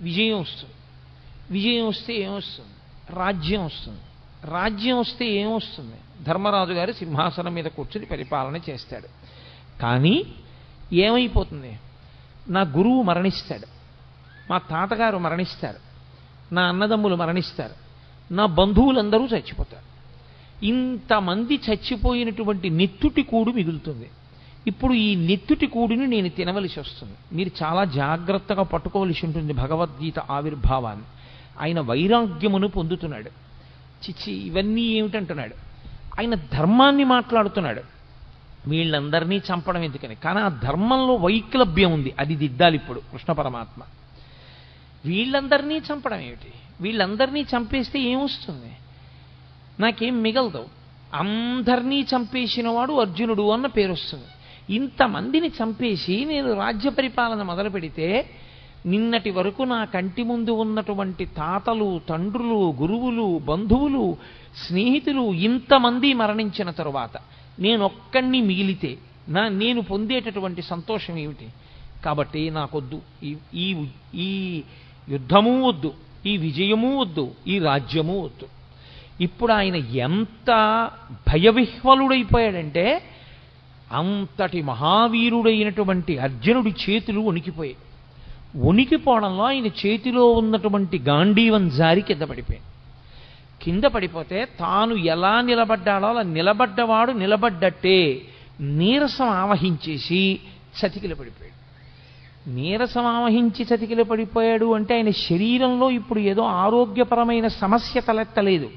విజయం వస్తుంది. విజయం వస్తే ఏమొస్తుంది? రాజ్యం వస్తుంది. రాజ్యం వస్తే ఏమొస్తుంది? ధర్మరాజు గారు సింహాసనం మీద కూర్చుని పరిపాలన చేస్తాడు. కానీ ఏమైపోతుంది? నా గురువు మరణిస్తాడు, మా తాతగారు మరణిస్తారు, నా అన్నదమ్ములు మరణిస్తారు, నా బంధువులందరూ చచ్చిపోతారు. ఇంతమంది చచ్చిపోయినటువంటి నెత్తుటి కూడు మిగులుతుంది. ఇప్పుడు ఈ నెత్తుటి కూడిని నేను తినవలసి వస్తుంది. మీరు చాలా జాగ్రత్తగా పట్టుకోవలసి ఉంటుంది భగవద్గీత ఆవిర్భావాన్ని. ఆయన వైరాగ్యమును పొందుతున్నాడు. చిచ్చి ఇవన్నీ ఏమిటంటున్నాడు? ఆయన ధర్మాన్ని మాట్లాడుతున్నాడు. వీళ్ళందరినీ చంపడం ఎందుకని? కానీ ఆ ధర్మంలో వైక్లభ్యం ఉంది, అది దిద్దాలి ఇప్పుడు కృష్ణ పరమాత్మ. వీళ్ళందరినీ చంపడం ఏమిటి? వీళ్ళందరినీ చంపేస్తే ఏమొస్తుంది? నాకేం మిగలదు. అందరినీ చంపేసినవాడు అర్జునుడు అన్న పేరు వస్తుంది. ఇంతమందిని చంపేసి నేను రాజ్య పరిపాలన మొదలు పెడితే నిన్నటి వరకు నా కంటి ముందు ఉన్నటువంటి తాతలు, తండ్రులు, గురువులు, బంధువులు, స్నేహితులు ఇంతమంది మరణించిన తరువాత నేనొక్కడిని మిగిలితే నేను పొందేటటువంటి సంతోషం ఏమిటి? కాబట్టి నాకొద్దు ఈ యుద్ధము వద్దు, ఈ విజయము వద్దు, ఈ రాజ్యము వద్దు. ఇప్పుడు ఆయన ఎంత భయవిహ్వలుడైపోయాడంటే అంతటి మహావీరుడైనటువంటి అర్జునుడి చేతులు వణికిపోయాయి. వణికిపోవడంలో ఆయన చేతిలో ఉన్నటువంటి గాంధీవం జారి కింద పడిపోయాడు. కింద పడిపోతే తాను ఎలా నిలబడ్డాడో అలా నిలబడ్డవాడు నిలబడ్డట్టే నీరసం ఆవహించేసి చతికిల పడిపోయాడు. నీరసం ఆవహించి చతికిల పడిపోయాడు అంటే ఆయన శరీరంలో ఇప్పుడు ఏదో ఆరోగ్యపరమైన సమస్య తలెత్తలేదు.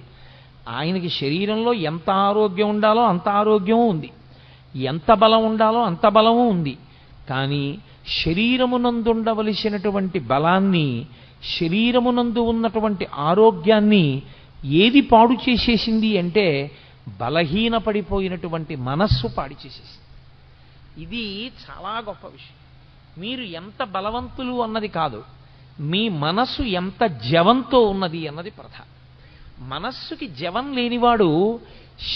ఆయనకి శరీరంలో ఎంత ఆరోగ్యం ఉండాలో అంత ఆరోగ్యము ఉంది, ఎంత బలం ఉండాలో అంత బలము ఉంది. కానీ శరీరమునందుండవలసినటువంటి బలాన్ని, శరీరమునందు ఉన్నటువంటి ఆరోగ్యాన్ని ఏది పాడు చేసేసింది అంటే బలహీనపడిపోయినటువంటి మనస్సు పాడు చేసేసింది. ఇది చాలా గొప్ప విషయం. మీరు ఎంత బలవంతులు అన్నది కాదు, మీ మనస్సు ఎంత జవంతో ఉన్నది అన్నది ప్రధానం. మనస్సుకి జవం లేనివాడు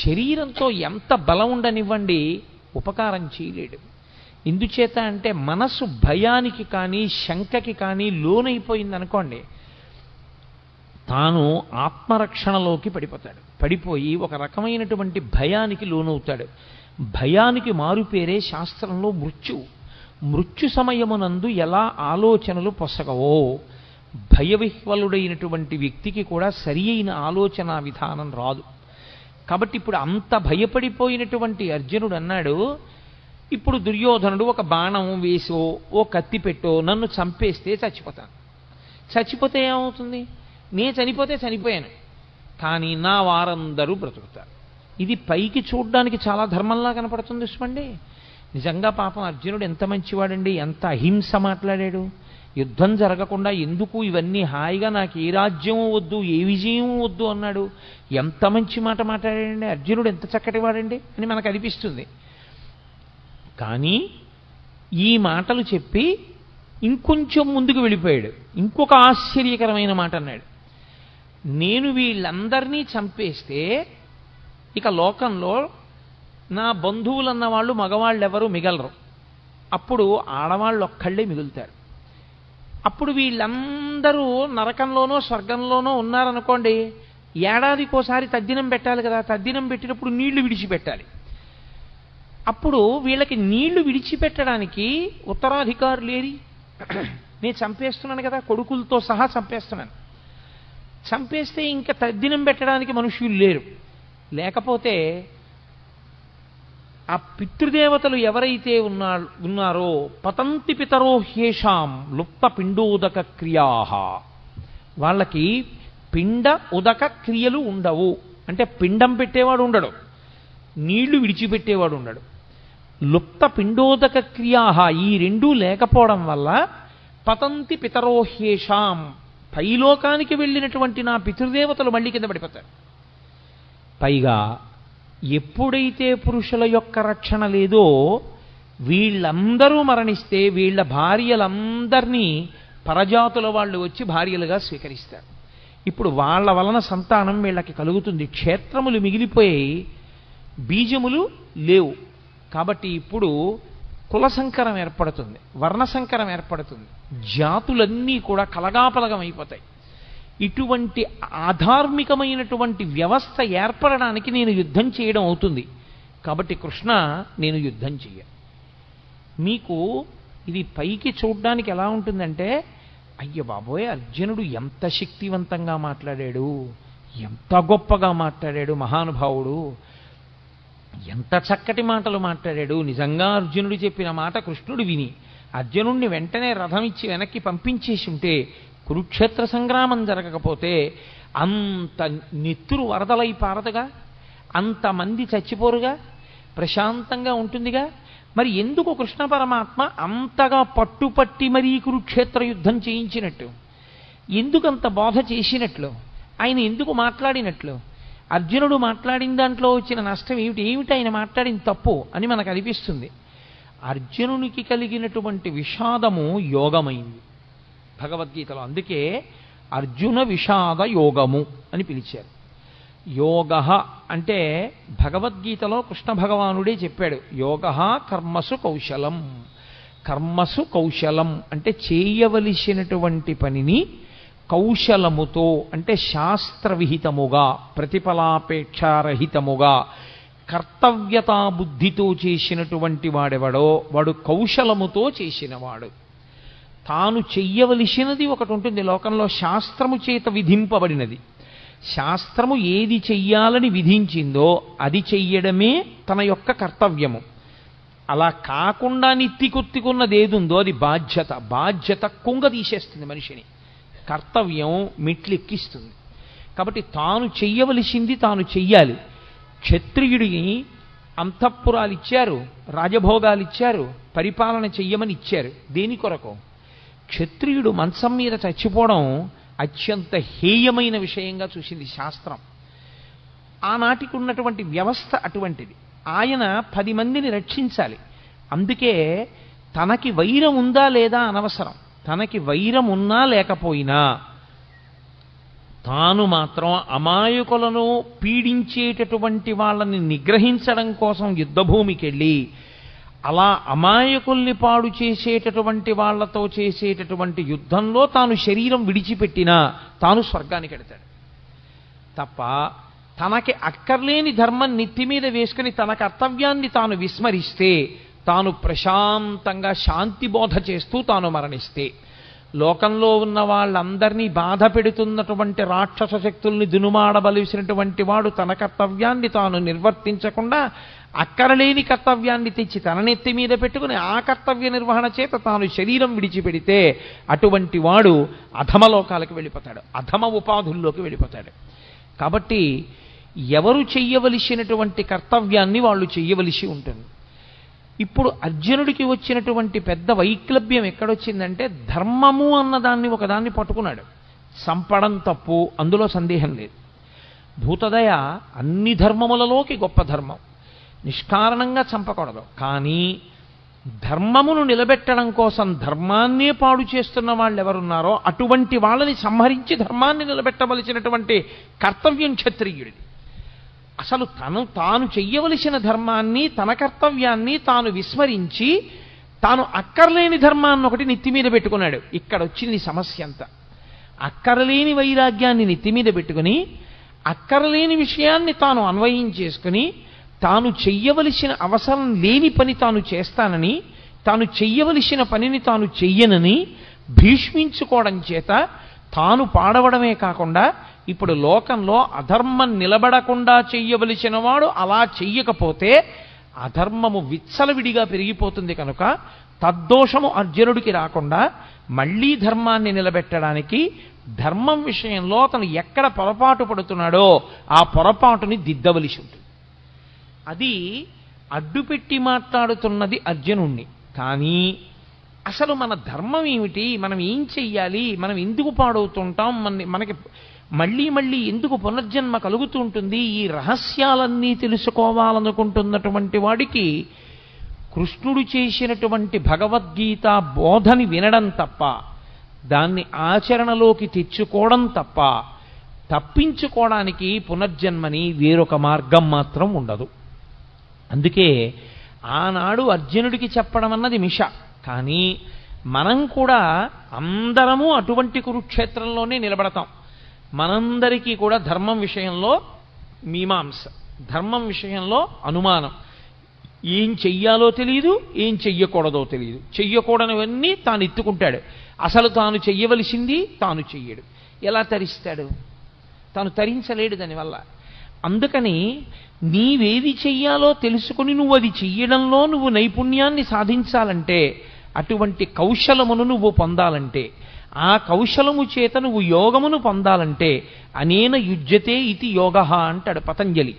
శరీరంతో ఎంత బలం ఉండనివ్వండి ఉపకారం చేయలేడు. ఎందుచేత అంటే మనస్సు భయానికి కానీ శంకకి కానీ లోనైపోయిందనుకోండి, తాను ఆత్మరక్షణలోకి పడిపోతాడు. పడిపోయి ఒక రకమైనటువంటి భయానికి లోనవుతాడు. భయానికి మారుపేరే శాస్త్రంలో మృత్యువు. మృత్యు సమయమునందు ఎలా ఆలోచనలు పొసగవో భయవిహ్వలుడైనటువంటి వ్యక్తికి కూడా సరి అయిన ఆలోచన విధానం రాదు. కాబట్టి ఇప్పుడు అంత భయపడిపోయినటువంటి అర్జునుడు అన్నాడు, ఇప్పుడు దుర్యోధనుడు ఒక బాణం వేసో ఓ కత్తి పెట్టో నన్ను చంపేస్తే చచ్చిపోతాను. చచ్చిపోతే ఏమవుతుంది? నేను చనిపోతే చనిపోయాను, కానీ నా వారందరూ బ్రతుకుతారు. ఇది పైకి చూడ్డానికి చాలా ధర్మంలా కనపడుతుంది చూసుకోండి. నిజంగా పాపం అర్జునుడు ఎంత మంచివాడండి, ఎంత అహింస మాట్లాడాడు. యుద్ధం జరగకుండా ఎందుకు ఇవన్నీ హాయిగా నాకు ఏ రాజ్యం వద్దు ఏ విజయం వద్దు అన్నాడు. ఎంత మంచి మాట మాట్లాడాడండి అర్జునుడు, ఎంత చక్కటి వాడండి అని మనకు అనిపిస్తుంది. కానీ ఈ మాటలు చెప్పి ఇంకొంచెం ముందుకు వెళ్ళిపోయాడు. ఇంకొక ఆశ్చర్యకరమైన మాట అన్నాడు, నేను వీళ్ళందరినీ చంపేస్తే ఇక లోకంలో నా బంధువులన్న వాళ్ళు మగవాళ్ళు ఎవరు మిగలరు, అప్పుడు ఆడవాళ్ళు ఒక్కళ్ళే మిగులుతారు. అప్పుడు వీళ్ళందరూ నరకంలోనో స్వర్గంలోనో ఉన్నారనుకోండి, ఏడాదికోసారి తద్దినం పెట్టాలి కదా, తద్దినం పెట్టినప్పుడు నీళ్లు విడిచిపెట్టాలి. అప్పుడు వీళ్ళకి నీళ్లు విడిచిపెట్టడానికి ఉత్తరాధికారులు లేరి, నేను చంపేస్తున్నాను కదా, కొడుకులతో సహా చంపేస్తున్నాను. చంపేస్తే ఇంకా తద్దినం పెట్టడానికి మనుషులు లేరు. లేకపోతే ఆ పితృదేవతలు ఎవరైతే ఉన్నారో పతంతి పితరో హ్యేషాం లుప్త పిండోదక క్రియా, వాళ్ళకి పిండ ఉదక క్రియలు ఉండవు. అంటే పిండం పెట్టేవాడు ఉండడు, నీళ్లు విడిచిపెట్టేవాడు ఉండడు. లుప్త పిండోదక క్రియా, ఈ రెండూ లేకపోవడం వల్ల పతంతి పితరో హ్యేషాం, పైలోకానికి వెళ్ళినటువంటి నా పితృదేవతలు మళ్ళీ కింద పడిపోతారు. పైగా ఎప్పుడైతే పురుషుల యొక్క రక్షణ లేదో వీళ్ళందరూ మరణిస్తే వీళ్ళ భార్యలందరినీ పరజాతుల వాళ్ళు వచ్చి భార్యలుగా స్వీకరిస్తారు. ఇప్పుడు వాళ్ళ వలన సంతానం వీళ్ళకి కలుగుతుంది. క్షేత్రములు మిగిలిపోయి బీజములు లేవు. కాబట్టి ఇప్పుడు కుల సంకరం ఏర్పడుతుంది, వర్ణ సంకరం ఏర్పడుతుంది, జాతులన్నీ కూడా కలగాపలగం అయిపోతాయి. ఇటువంటి ఆధార్మికమైనటువంటి వ్యవస్థ ఏర్పడడానికి నేను యుద్ధం చేయడం అవుతుంది. కాబట్టి కృష్ణ నేను యుద్ధం చెయ్య. మీకు ఇది పైకి చూడ్డానికి ఎలా ఉంటుందంటే, అయ్య బాబోయ్ అర్జునుడు ఎంత శక్తివంతంగా మాట్లాడాడు, ఎంత గొప్పగా మాట్లాడాడు మహానుభావుడు, ఎంత చక్కటి మాటలు మాట్లాడాడు. నిజంగా అర్జునుడు చెప్పిన మాట కృష్ణుడు విని అర్జునుడిని వెంటనే రథం ఇచ్చి వెనక్కి పంపించేసి ఉంటే కురుక్షేత్ర సంగ్రామం జరగకపోతే అంత నెత్తురు వరదలై పారదుగా, అంతమంది చచ్చిపోరుగా, ప్రశాంతంగా ఉంటుందిగా. మరి ఎందుకు కృష్ణ పరమాత్మ అంతగా పట్టుపట్టి మరీ కురుక్షేత్ర యుద్ధం చేయించినట్టు, ఎందుకంత బోధ చేసినట్లు, ఆయన ఎందుకు మాట్లాడినట్లు? అర్జునుడు మాట్లాడిన దాంట్లో వచ్చిన నష్టం ఏమిటి ఆయన మాట్లాడిన తప్పు అని మనకు అనిపిస్తుంది. అర్జునునికి కలిగినటువంటి విషాదము యోగమైంది భగవద్గీతలో. అందుకే అర్జున విషాద యోగము అని పిలిచారు. యోగ అంటే భగవద్గీతలో కృష్ణ భగవానుడే చెప్పాడు, యోగ కర్మసు కౌశలం. కర్మసు కౌశలం అంటే చేయవలసినటువంటి పనిని కౌశలముతో, అంటే శాస్త్రవిహితముగా, ప్రతిఫలాపేక్షారహితముగా, కర్తవ్యతా బుద్ధితో చేసినటువంటి వాడెవడో వాడు కౌశలముతో చేసినవాడు. తాను చెయ్యవలసినది ఒకటి ఉంటుంది లోకంలో, శాస్త్రము చేత విధింపబడినది. శాస్త్రము ఏది చెయ్యాలని విధించిందో అది చెయ్యడమే తన యొక్క కర్తవ్యము. అలా కాకుండా నెత్తికొత్తుకున్నది ఏదుందో అది బాధ్యత. బాధ్యత కుంగ తీసేస్తుంది మనిషిని, కర్తవ్యం మెట్లెక్కిస్తుంది. కాబట్టి తాను చెయ్యవలసింది తాను చెయ్యాలి. క్షత్రియుడిని అంతఃపురాలు ఇచ్చారు, రాజభోగాలు ఇచ్చారు, పరిపాలన చెయ్యమని ఇచ్చారు. దేని కొరకు? క్షత్రియుడు మంచం మీద చచ్చిపోవడం అత్యంత హేయమైన విషయంగా చూసింది శాస్త్రం. ఆనాటికి ఉన్నటువంటి వ్యవస్థ అటువంటిది. ఆయన 10 మందిని రక్షించాలి. అందుకే తనకి వైరం ఉందా లేదా అనవసరం. తనకి వైరం ఉన్నా లేకపోయినా తాను మాత్రం అమాయకులను పీడించేటటువంటి వాళ్ళని నిగ్రహించడం కోసం యుద్ధభూమికి వెళ్ళి అలా అమాయకుల్ని పాడు చేసేటటువంటి వాళ్లతో చేసేటటువంటి యుద్ధంలో తాను శరీరం విడిచిపెట్టినా తాను స్వర్గానికి వెడతాడు తప్ప తనకి అక్కర్లేని ధర్మం నెత్తి మీద వేసుకుని తన కర్తవ్యాన్ని తాను విస్మరిస్తే, తాను ప్రశాంతంగా శాంతి బోధ చేస్తూ తాను మరణిస్తే, లోకంలో ఉన్న వాళ్ళందరినీ బాధ పెడుతున్నటువంటి రాక్షస శక్తుల్ని దునుమాడవలసినటువంటి వాడు తన కర్తవ్యాన్ని తాను నిర్వర్తించకుండా అక్కరలేని కర్తవ్యాన్ని తెచ్చి తన నెత్తి మీద పెట్టుకుని ఆ కర్తవ్య నిర్వహణ చేత తాను శరీరం విడిచిపెడితే అటువంటి వాడు అధమలోకాలకు వెళ్ళిపోతాడు, అధమ ఉపాధుల్లోకి వెళ్ళిపోతాడు. కాబట్టి ఎవరు చెయ్యవలసినటువంటి కర్తవ్యాన్ని వాళ్ళు చెయ్యవలసి ఉంటుంది. ఇప్పుడు అర్జునుడికి వచ్చినటువంటి పెద్ద వైక్లభ్యం ఎక్కడొచ్చిందంటే, ధర్మము అన్నదాన్ని ఒకదాన్ని పట్టుకున్నాడు. చంపడం తప్పు, అందులో సందేహం లేదు. భూతదయ అన్ని ధర్మములలోకి గొప్ప ధర్మం. నిష్కారణంగా చంపకూడదు. కానీ ధర్మమును నిలబెట్టడం కోసం ధర్మాన్నే పాడు చేస్తున్న వాళ్ళు ఎవరున్నారో అటువంటి వాళ్ళని సంహరించి ధర్మాన్ని నిలబెట్టవలసినటువంటి కర్తవ్యం క్షత్రియుడిది. అసలు తాను చెయ్యవలసిన ధర్మాన్ని, తన కర్తవ్యాన్ని తాను విస్మరించి తాను అక్కర్లేని ధర్మాన్ని ఒకటి నెత్తి మీద పెట్టుకున్నాడు. ఇక్కడ వచ్చింది సమస్య అంతా. అక్కరలేని వైరాగ్యాన్ని నెత్తి మీద పెట్టుకుని అక్కరలేని విషయాన్ని తాను అన్వయం చేసుకుని తాను చెయ్యవలసిన అవసరం లేని పని తాను చేస్తానని, తాను చెయ్యవలసిన పనిని తాను చెయ్యనని భీష్మించుకోవడం చేత తాను పాడవడమే కాకుండా ఇప్పుడు లోకంలో అధర్మం నిలబడకుండా చెయ్యవలసిన వాడు అలా చెయ్యకపోతే అధర్మము విచ్చలవిడిగా పెరిగిపోతుంది. కనుక తద్దోషము అర్జునుడికి రాకుండా మళ్లీ ధర్మాన్ని నిలబెట్టడానికి ధర్మం విషయంలో అతను ఎక్కడ పొరపాటు పడుతున్నాడో ఆ పొరపాటుని దిద్దవలసి ఉంటుంది. అది అడ్డుపెట్టి మాట్లాడుతున్నది అర్జునుణ్ణి. కానీ అసలు మన ధర్మం ఏమిటి, మనం ఏం చెయ్యాలి, మనం ఎందుకు పాడవుతుంటాం, మనకి మళ్ళీ మళ్ళీ ఎందుకు పునర్జన్మ కలుగుతూ ఉంటుంది, ఈ రహస్యాలన్నీ తెలుసుకోవాలనుకుంటున్నటువంటి వాడికి కృష్ణుడు చేసినటువంటి భగవద్గీత బోధని వినడం తప్ప, దాన్ని ఆచరణలోకి తెచ్చుకోవడం తప్ప తప్పించుకోవడానికి పునర్జన్మని వేరొక మార్గం మాత్రం ఉండదు. అందుకే ఆనాడు అర్జునుడికి చెప్పడం అన్నది మిష. కానీ మనం కూడా అందరము అటువంటి కురుక్షేత్రంలోనే నిలబడతాం. మనందరికీ కూడా ధర్మం విషయంలో మీమాంస, ధర్మం విషయంలో అనుమానం. ఏం చెయ్యాలో తెలియదు, ఏం చెయ్యకూడదో తెలియదు. చెయ్యకూడనివన్నీ తాను ఎత్తుకుంటాడు. అసలు తాను చెయ్యవలసింది తాను చెయ్యడు. ఎలా తరిస్తాడు? తాను తరించలేడు దానివల్ల. అందుకని నీవేది చెయ్యాలో తెలుసుకుని నువ్వు అది చెయ్యడంలో నువ్వు నైపుణ్యాన్ని సాధించాలంటే, అటువంటి కౌశలమును నువ్వు పొందాలంటే, ఆ కౌశలము చేత నువ్వు యోగమును పొందాలంటే అనేన యుజ్యతే ఇది యోగః అంటాడు పతంజలి.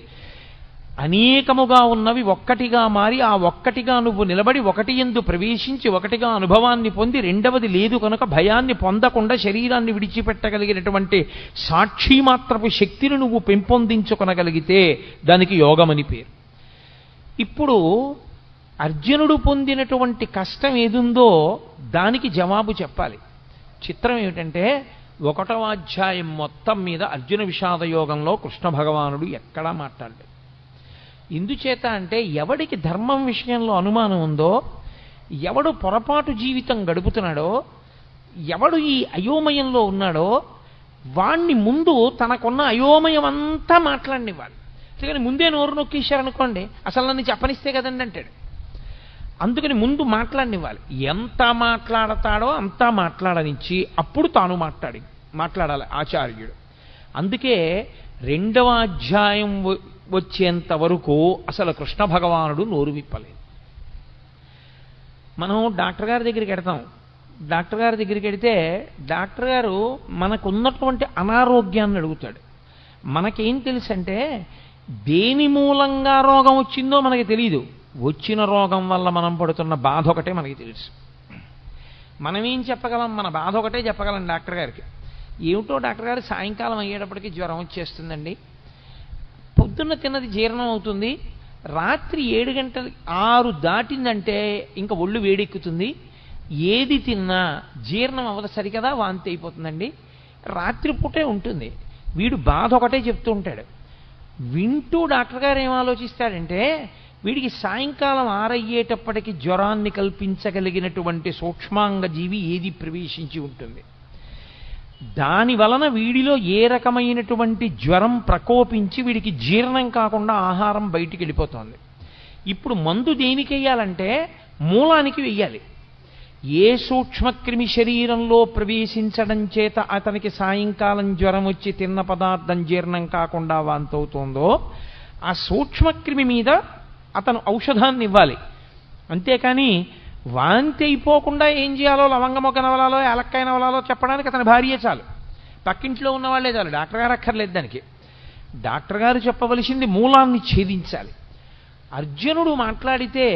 అనేకముగా ఉన్నవి ఒక్కటిగా మారి ఆ ఒక్కటిగా నువ్వు నిలబడి ఒకటి యందు ప్రవేశించి ఒకటిగా అనుభవాన్ని పొంది రెండవది లేదు కనుక భయాన్ని పొందకుండా శరీరాన్ని విడిచిపెట్టగలిగినటువంటి సాక్షిమాత్రపు శక్తిని నువ్వు పెంపొందించుకొనగలిగితే దానికి యోగమని పేరు. ఇప్పుడు అర్జునుడు పొందినటువంటి కష్టం ఏదుందో దానికి జవాబు చెప్పాలి. చిత్రం ఏమిటంటే 1వ అధ్యాయం మొత్తం మీద అర్జున విషాద యోగంలో కృష్ణ భగవానుడు ఎక్కడా మాట్లాడలేదు. ఎందుచేత అంటే ఎవడికి ధర్మం విషయంలో అనుమానం ఉందో, ఎవడు పొరపాటు జీవితం గడుపుతున్నాడో, ఎవడు ఈ అయోమయంలో ఉన్నాడో వాణ్ణి ముందు తనకున్న అయోమయం అంతా మాట్లాడనివ్వాలి. అందుకని ముందే నోరు నొక్కేశారనుకోండి, అసలు నన్ను చెప్పనిస్తే కదండి అంటాడు. అందుకని ముందు మాట్లాడనివ్వాలి. ఎంత మాట్లాడతాడో అంతా మాట్లాడనిచ్చి అప్పుడు తాను మాట్లాడాలి ఆచార్యుడు. అందుకే 2వ అధ్యాయం వచ్చేంత వరకు అసలు కృష్ణ భగవానుడు నోరు విప్పలేదు. మనం డాక్టర్ గారి దగ్గరికి వెడతాం. డాక్టర్ గారి దగ్గరికి వెడితే డాక్టర్ గారు మనకున్నటువంటి అనారోగ్యాన్ని అడుగుతాడు. మనకేం తెలుసు అంటే దేని మూలంగా రోగం వచ్చిందో మనకి తెలియదు. వచ్చిన రోగం వల్ల మనం పడుతున్న బాధ ఒకటే మనకి తెలుసు. మనమేం చెప్పగలం? మన బాధ ఒకటే చెప్పగలం డాక్టర్ గారికి. ఏమిటో డాక్టర్ గారు సాయంకాలం అయ్యేటప్పటికి జ్వరం వచ్చేస్తుందండి, పొద్దున్న తిన్నది జీర్ణం అవుతుంది, రాత్రి 7 గంటలు 6 దాటిందంటే ఇంకా ఒళ్ళు వేడెక్కుతుంది, ఏది తిన్నా జీర్ణం అవ్వదు సరికదా, వాంతి అయిపోతుందండి, రాత్రిపూటే ఉంటుంది. వీడు బాధ ఒకటే చెప్తూ ఉంటాడు. వింటూ డాక్టర్ గారు ఏం ఆలోచిస్తాడంటే వీడికి సాయంకాలం 6 అయ్యేటప్పటికి జ్వరాన్ని కల్పించగలిగినటువంటి సూక్ష్మాంగ జీవి ఏది ప్రవేశించి ఉంటుంది, దాని వలన వీడిలో ఏ రకమైనటువంటి జ్వరం ప్రకోపించి వీడికి జీర్ణం కాకుండా ఆహారం బయటికి వెళ్ళిపోతుంది. ఇప్పుడు మందు దేనికి వెయ్యాలంటే మూలానికి వెయ్యాలి. ఏ సూక్ష్మక్రిమి శరీరంలో ప్రవేశించడం చేత అతనికి సాయంకాలం జ్వరం వచ్చి తిన్న పదార్థం జీర్ణం కాకుండా వాంతవుతోందో ఆ సూక్ష్మక్రిమి మీద అతను ఔషధాన్ని ఇవ్వాలి. అంతేకాని వాంతి అయిపోకుండా ఏం చేయాలో లవంగమొక్క నవలాలో ఏలక్కాయ నవలాలో చెప్పడానికి అతని భార్యే చాలు, పక్కింట్లో ఉన్నవాళ్లే చాలు, డాక్టర్ గారు అక్కర్లేదు దానికి. డాక్టర్ గారు చెప్పవలసింది మూలాన్ని ఛేదించాలి. అర్జునుడు మాట్లాడితే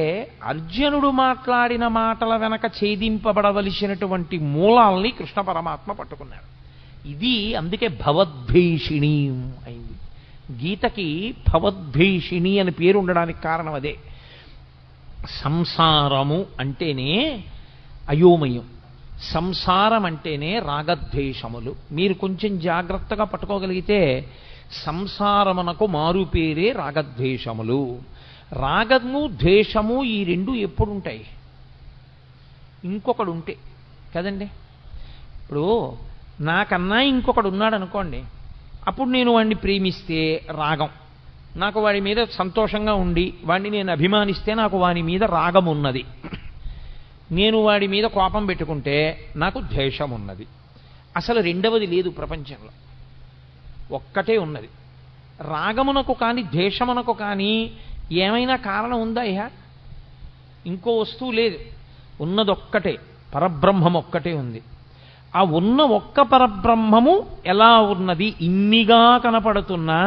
అర్జునుడు మాట్లాడిన మాటల వెనక ఛేదింపబడవలసినటువంటి మూలాల్ని కృష్ణ పరమాత్మ పట్టుకున్నాడు. ఇది అందుకే భవద్భీషిణి అయింది. గీతకి భవద్భీషిణి అని పేరు ఉండడానికి కారణం అదే. సంసారము అంటేనే అయోమయం, సంసారం అంటేనే రాగద్వేషములు. మీరు కొంచెం జాగ్రత్తగా పట్టుకోగలిగితే సంసారమునకు మారు పేరే రాగద్వేషములు. రాగము ద్వేషము ఈ రెండు ఎప్పుడుంటాయి? ఇంకొకడు ఉంటే కదండి. ఇప్పుడు నాకన్నా ఇంకొకడు ఉన్నాడు అనుకోండి, అప్పుడు నేను వాడిని ప్రేమిస్తే రాగం, నాకు వాడి మీద సంతోషంగా ఉండి వాడిని నేను అభిమానిస్తే నాకు వాడి మీద రాగం ఉన్నది. నేను వాడి మీద కోపం పెట్టుకుంటే నాకు ద్వేషం ఉన్నది. అసలు రెండవది లేదు ప్రపంచంలో, ఒక్కటే ఉన్నది. రాగమునకు కానీ ద్వేషమునకు కానీ ఏమైనా కారణం ఉందా? ఇంకో వస్తువు లేదు, ఉన్నదొక్కటే, పరబ్రహ్మం ఒక్కటే ఉంది. ఆ ఉన్న ఒక్క పరబ్రహ్మము ఎలా ఉన్నది? ఇన్నిగా కనపడుతున్నా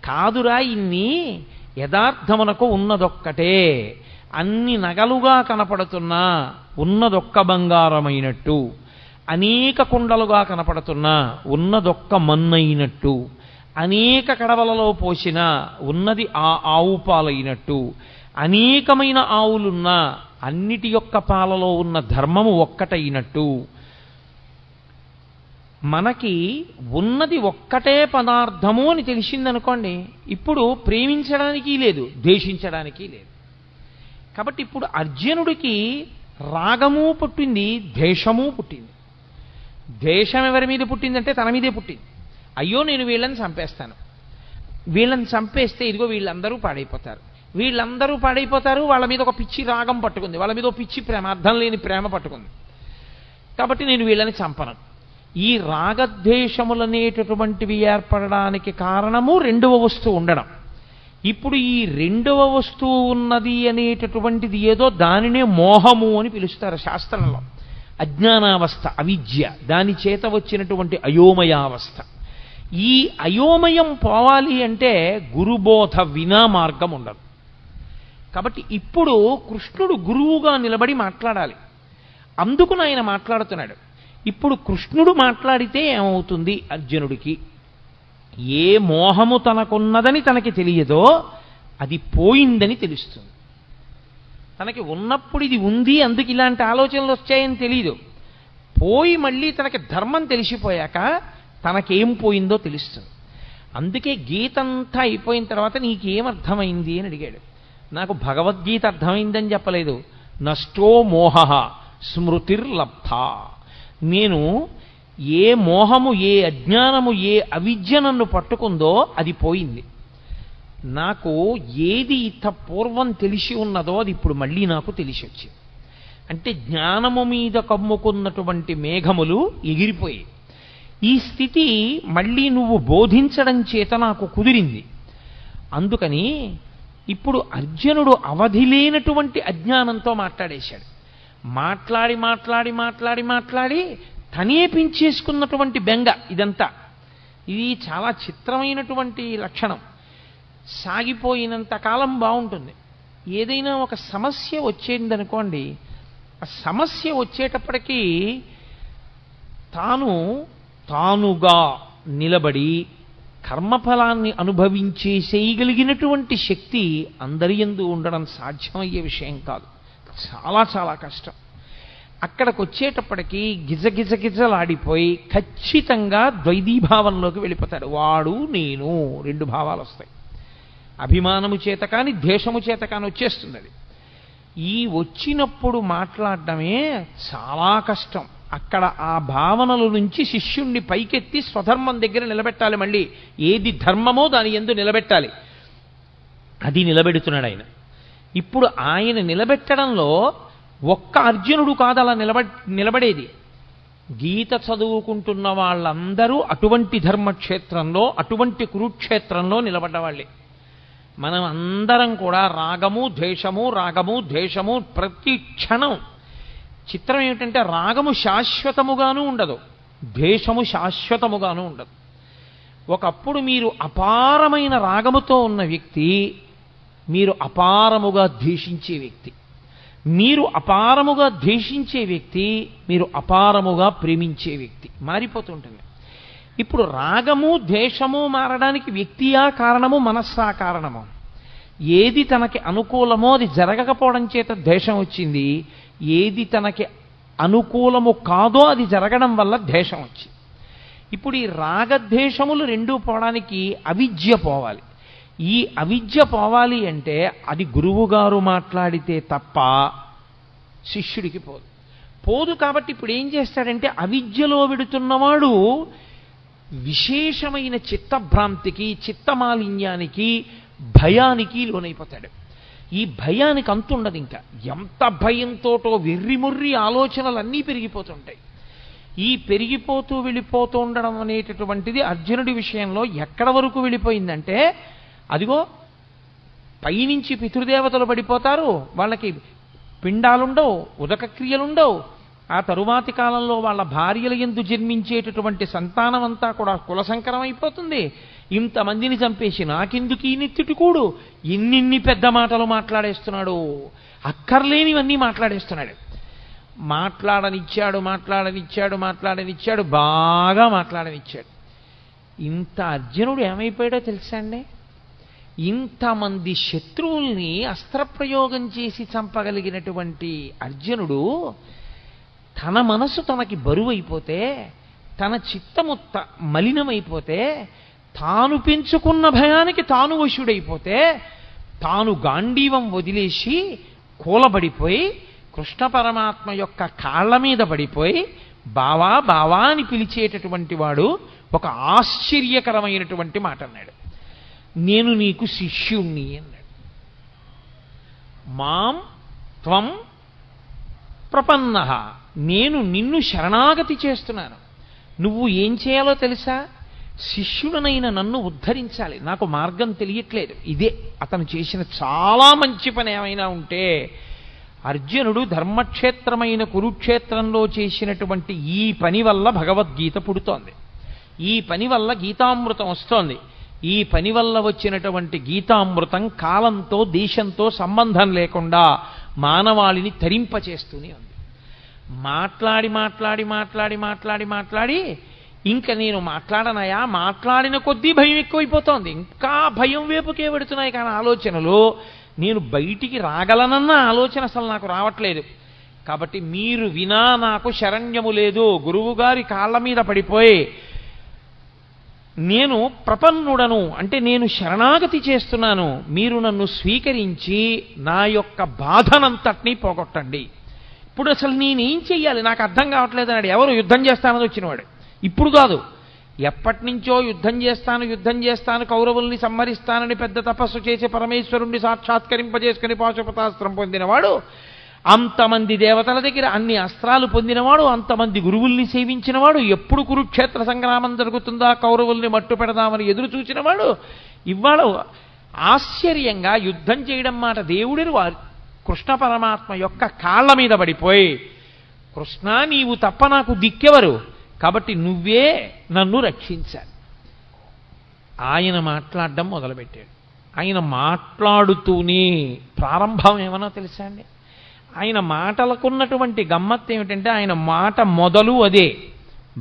కాదురా, ఇన్ని యథార్థమునకు ఉన్నదొక్కటే. అన్ని నగలుగా కనపడుతున్నా ఉన్నదొక్క బంగారమైనట్టు, అనేక కుండలుగా కనపడుతున్నా ఉన్నదొక్క మన్నైనట్టు, అనేక కడవలలో పోసిన ఉన్నది ఆ ఆవు పాలైనట్టు, అనేకమైన ఆవులున్నా అన్నిటి యొక్క పాలలో ఉన్న ధర్మము ఒక్కటైనట్టు, మనకి ఉన్నది ఒక్కటే పదార్థము అని తెలిసిందనుకోండి, ఇప్పుడు ప్రేమించడానికి లేదు, ద్వేషించడానికి లేదు. కాబట్టి ఇప్పుడు అర్జునుడికి రాగము పుట్టింది, ద్వేషము పుట్టింది. ద్వేషం ఎవరి మీద పుట్టిందంటే తన మీదే పుట్టింది. అయ్యో నేను వీళ్ళని చంపేస్తాను, వీళ్ళని చంపేస్తే ఇదిగో వీళ్ళందరూ పాడైపోతారు, వీళ్ళందరూ పాడైపోతారు, వాళ్ళ మీద ఒక పిచ్చి రాగం పట్టుకుంది, వాళ్ళ మీద ఒక పిచ్చి ప్రేమ, అర్థం లేని ప్రేమ పట్టుకుంది, కాబట్టి నేను వీళ్ళని చంపను. ఈ రాగద్వేషములనేటటువంటివి ఏర్పడడానికి కారణము రెండవ వస్తువు ఉండడం. ఇప్పుడు ఈ రెండవ వస్తువు ఉన్నది అనేటటువంటిది ఏదో, దానినే మోహము అని పిలుస్తారు శాస్త్రంలో. అజ్ఞానావస్థ, అవిద్య, దాని చేత వచ్చినటువంటి అయోమయావస్థ. ఈ అయోమయం పోవాలి అంటే గురుబోధ వినా మార్గం ఉండదు. కాబట్టి ఇప్పుడు కృష్ణుడు గురువుగా నిలబడి మాట్లాడాలి. అందుకు ఆయన మాట్లాడుతున్నాడు. ఇప్పుడు కృష్ణుడు మాట్లాడితే ఏమవుతుంది? అర్జునుడికి ఏ మోహము తనకున్నదని తనకి తెలియదో అది పోయిందని తెలుస్తుంది. తనకి ఉన్నప్పుడు ఇది ఉంది, అందుకు ఇలాంటి ఆలోచనలు వచ్చాయని తెలియదు. పోయి మళ్ళీ తనకి ధర్మం తెలిసిపోయాక తనకేం పోయిందో తెలుస్తుంది. అందుకే గీత అంతా అయిపోయిన తర్వాత నీకేమర్థమైంది అని అడిగాడు. నాకు భగవద్గీత అర్థమైందని చెప్పలేదు. నష్టో మోహ స్మృతిర్లబ్ధ. నేను ఏ మోహము, ఏ అజ్ఞానము, ఏ అవిద్య నన్ను పట్టుకుందో అది పోయింది. నాకు ఏది ఇంత పూర్వం తెలిసి ఉన్నదో అది ఇప్పుడు మళ్ళీ నాకు తెలిసి వచ్చింది. అంటే జ్ఞానము మీద కమ్ముకున్నటువంటి మేఘములు ఎగిరిపోయి ఈ స్థితి మళ్ళీ నువ్వు బోధించడం చేత నాకు కుదిరింది. అందుకని ఇప్పుడు అర్జునుడు అవధి లేనటువంటి అజ్ఞానంతో మాట్లాడేశాడు. మాట్లాడి మాట్లాడి మాట్లాడి మాట్లాడి తనే పెంచేసుకున్నటువంటి బెంగ ఇదంతా. ఇది చాలా చిత్రమైనటువంటి లక్షణం. సాగిపోయినంత కాలం బాగుంటుంది. ఏదైనా ఒక సమస్య వచ్చేదనుకోండి, ఆ సమస్య వచ్చేటప్పటికీ తానుగా నిలబడి కర్మఫలాన్ని అనుభవించేసేయగలిగినటువంటి శక్తి అందరి యందు ఉండడం సాధ్యమయ్యే విషయం కాదు. చాలా చాలా కష్టం. అక్కడికి వచ్చేటప్పటికీ గిజగిజగిజలాడిపోయి ఖచ్చితంగా ద్వైతీభావంలోకి వెళ్ళిపోతాడు. వాడు నేను రెండు భావాలు వస్తాయి. అభిమానము చేత కానీ ద్వేషము చేత కానీ వచ్చేస్తుంది అది. ఈ వచ్చినప్పుడు మాట్లాడడమే చాలా కష్టం. అక్కడ ఆ భావనల నుంచి శిష్యుణ్ణి పైకెత్తి స్వధర్మం దగ్గర నిలబెట్టాలి. మళ్ళీ ఏది ధర్మమో దాని యందు నిలబెట్టాలి. అది నిలబెడుతున్నాడు ఆయన. ఇప్పుడు ఆయన నిలబెట్టడంలో ఒక్క అర్జునుడు కాదు అలా నిలబడేది. గీత చదువుకుంటున్న వాళ్ళందరూ అటువంటి ధర్మక్షేత్రంలో, అటువంటి కురుక్షేత్రంలో నిలబడ్డవాళ్ళే. మనం అందరం కూడా రాగము ద్వేషము ప్రతి క్షణం. చిత్రం ఏమిటంటే రాగము శాశ్వతముగానూ ఉండదు, ద్వేషము శాశ్వతముగానూ ఉండదు. ఒకప్పుడు మీరు అపారమైన రాగముతో ఉన్న వ్యక్తి మీరు అపారముగా ద్వేషించే వ్యక్తి, మీరు అపారముగా ద్వేషించే వ్యక్తి మీరు అపారముగా ప్రేమించే వ్యక్తి మారిపోతుంటుంది. ఇప్పుడు రాగము ద్వేషము మారడానికి వ్యక్తియా కారణము, మనస్సా కారణము? ఏది తనకి అనుకూలమో అది జరగకపోవడం చేత ద్వేషం వచ్చింది, ఏది తనకి అనుకూలము కాదో అది జరగడం వల్ల ద్వేషం వచ్చింది. ఇప్పుడు ఈ రాగద్వేషములు రెండూ పోవడానికి అవిద్య పోవాలి. ఈ అవిద్య పోవాలి అంటే అది గురువుగారు మాట్లాడితే తప్ప శిష్యుడికి పోదు. కాబట్టి ఇప్పుడు ఏం చేస్తాడంటే అవిద్యలో విడుతున్నవాడు విశేషమైన చిత్తభ్రాంతికి, చిత్తమాలిన్యానికి, భయానికి లోనైపోతాడు. ఈ భయానికి అంతుండదు. ఇంకా ఎంత భయంతోటో వెర్రిముర్రి ఆలోచనలన్నీ పెరిగిపోతుంటాయి. ఈ పెరిగిపోతూ వెళ్ళిపోతూ ఉండడం అనేటటువంటిది అర్జునుడి విషయంలో ఎక్కడ వరకు వెళ్ళిపోయిందంటే, అదిగో పైనుంచి పితృదేవతలు పడిపోతారు, వాళ్ళకి పిండాలుండవు, ఉదక క్రియలుండవు. ఆ తరువాతి కాలంలో వాళ్ళ భార్యల యందు జన్మించేటటువంటి సంతానం అంతా కూడా కులసంకరం అయిపోతుంది. ఇంతమందిని చంపేసి నాకెందుకు ఈ నెత్తిటికూడు, ఎన్నిన్ని పెద్ద మాటలు మాట్లాడేస్తున్నాడు, అక్కర్లేనివన్నీ మాట్లాడేస్తున్నాడు. మాట్లాడనిచ్చాడు, బాగా మాట్లాడనిచ్చాడు. ఇంత అర్జునుడు ఏమైపోయాడో తెలుసా అండి? ఇంతమంది శత్రువుల్ని అస్త్రప్రయోగం చేసి చంపగలిగినటువంటి అర్జునుడు తన మనసు తనకి బరువైపోతే, తన చిత్తము మలినమైపోతే, తాను పెంచుకున్న భయానికి తాను వశుడైపోతే, తాను గాంధీవం వదిలేసి కూలబడిపోయి కృష్ణ పరమాత్మ యొక్క కాళ్ళ మీద పడిపోయి బావా బావా అని పిలిచేటటువంటి వాడు ఒక ఆశ్చర్యకరమైనటువంటి మాట అన్నాడు. నేను నీకు శిష్యుణ్ణి అన్నాడు. మాం త్వం ప్రపన్నః, నేను నిన్ను శరణాగతి చేస్తున్నాను. నువ్వు ఏం చేయాలో తెలుసా? శిష్యుడనైన నన్ను ఉద్ధరించాలి. నాకు మార్గం తెలియట్లేదు. ఇదే అతను చేసిన చాలా మంచి పని. ఏమైనా ఉంటే అర్జునుడు ధర్మక్షేత్రమైన కురుక్షేత్రంలో చేసినటువంటి ఈ పని వల్ల భగవద్గీత పుడుతోంది. ఈ పని వల్ల గీతామృతం వస్తోంది. ఈ పని వల్ల వచ్చినటువంటి గీతామృతం కాలంతో, దేశంతో సంబంధం లేకుండా మానవాళిని తరింపచేస్తూనే ఉంది. మాట్లాడి ఇంకా నేను మాట్లాడనయా, మాట్లాడిన కొద్దీ భయం ఎక్కువైపోతోంది. ఇంకా భయం వైపుకే పెడుతున్నాయి కానీ ఆలోచనలు. నేను బయటికి రాగలనన్న ఆలోచన అసలు నాకు రావట్లేదు. కాబట్టి మీరు వినా నాకు శరణ్యము లేదు. గురువుగారి కాళ్ళ మీద పడిపోయి నేను ప్రపన్నుడను అంటే నేను శరణాగతి చేస్తున్నాను, మీరు నన్ను స్వీకరించి నా యొక్క బాధనంతటినీ పోగొట్టండి. ఇప్పుడు అసలు నేనేం చెయ్యాలి నాకు అర్థం కావట్లేదు అన్నాడు. ఎవరు? యుద్ధం చేస్తానని వచ్చినవాడు. ఇప్పుడు కాదు, ఎప్పటి నుంచో యుద్ధం చేస్తాను, కౌరవుల్ని సంహరిస్తానని పెద్ద తపస్సు చేసి పరమేశ్వరుణ్ణి సాక్షాత్కరింపజేసుకుని పాశుపతాస్త్రం పొందినవాడు, అంతమంది దేవతల దగ్గర అన్ని అస్త్రాలు పొందినవాడు, అంతమంది గురువుల్ని సేవించినవాడు, ఎప్పుడు కురుక్షేత్ర సంగ్రామం జరుగుతుందా కౌరవుల్ని మట్టు పెడదామని ఎదురు చూసినవాడు, ఇవాళ ఆశ్చర్యంగా యుద్ధం చేయడం మాట దేవుడిని కృష్ణ పరమాత్మ యొక్క కాళ్ళ మీద పడిపోయి, కృష్ణ నీవు తప్ప నాకు దిక్కెవరు, కాబట్టి నువ్వే నన్ను రక్షించాలి. ఆయన మాట్లాడడం మొదలుపెట్టాడు. ఆయన మాట్లాడుతూనే ప్రారంభం ఏమన్నా తెలుసా అండి? ఆయన మాటలకున్నటువంటి గమ్మత్తు ఏమిటంటే ఆయన మాట మొదలు అదే,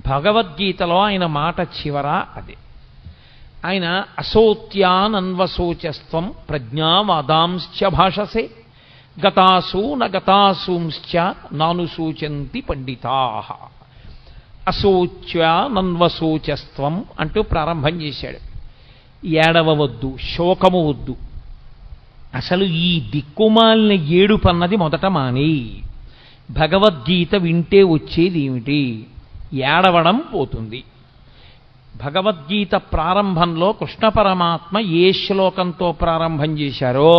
భగవద్గీతలో ఆయన మాట చివర అదే. ఆయన అసోత్యానన్వశోచస్త్వం ప్రజ్ఞావాదాంశ్చ భాషసే గతాసూ నగతాసూంశ్చ నానుసూచంతి పండితాః. అశోచ్యానన్వశోచస్త్వం అంటూ ప్రారంభం చేశాడు. ఏడవవద్దు, శోకము వద్దు, అసలు ఈ దిక్కుమాలిన ఏడుపన్నది మొదట మానేయి. భగవద్గీత వింటే వచ్చేది ఏమిటి? ఏడవడం పోతుంది. భగవద్గీత ప్రారంభంలో కృష్ణ పరమాత్మ ఏ శ్లోకంతో ప్రారంభం చేశారో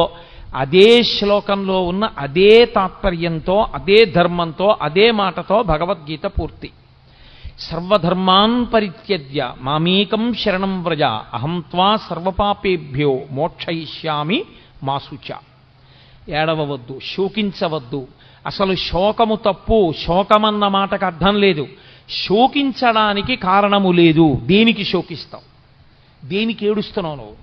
అదే శ్లోకంలో ఉన్న అదే తాత్పర్యంతో, అదే ధర్మంతో, అదే మాటతో భగవద్గీత పూర్తి. సర్వధర్మాన్ పరిత్యజ్య మామేకం శరణం వ్రజ అహం త్వా సర్వపాపేభ్యో మోక్షయిష్యామి మా శుచ. ఏడవవద్దు, శోకించవద్దు. అసలు శోకము తప్పు. శోకమన్న మాటకు అర్థం లేదు. శోకించడానికి కారణము లేదు. దేనికి శోకిస్తావు? దేనికి ఏడుస్తున్నావు నువ్వు?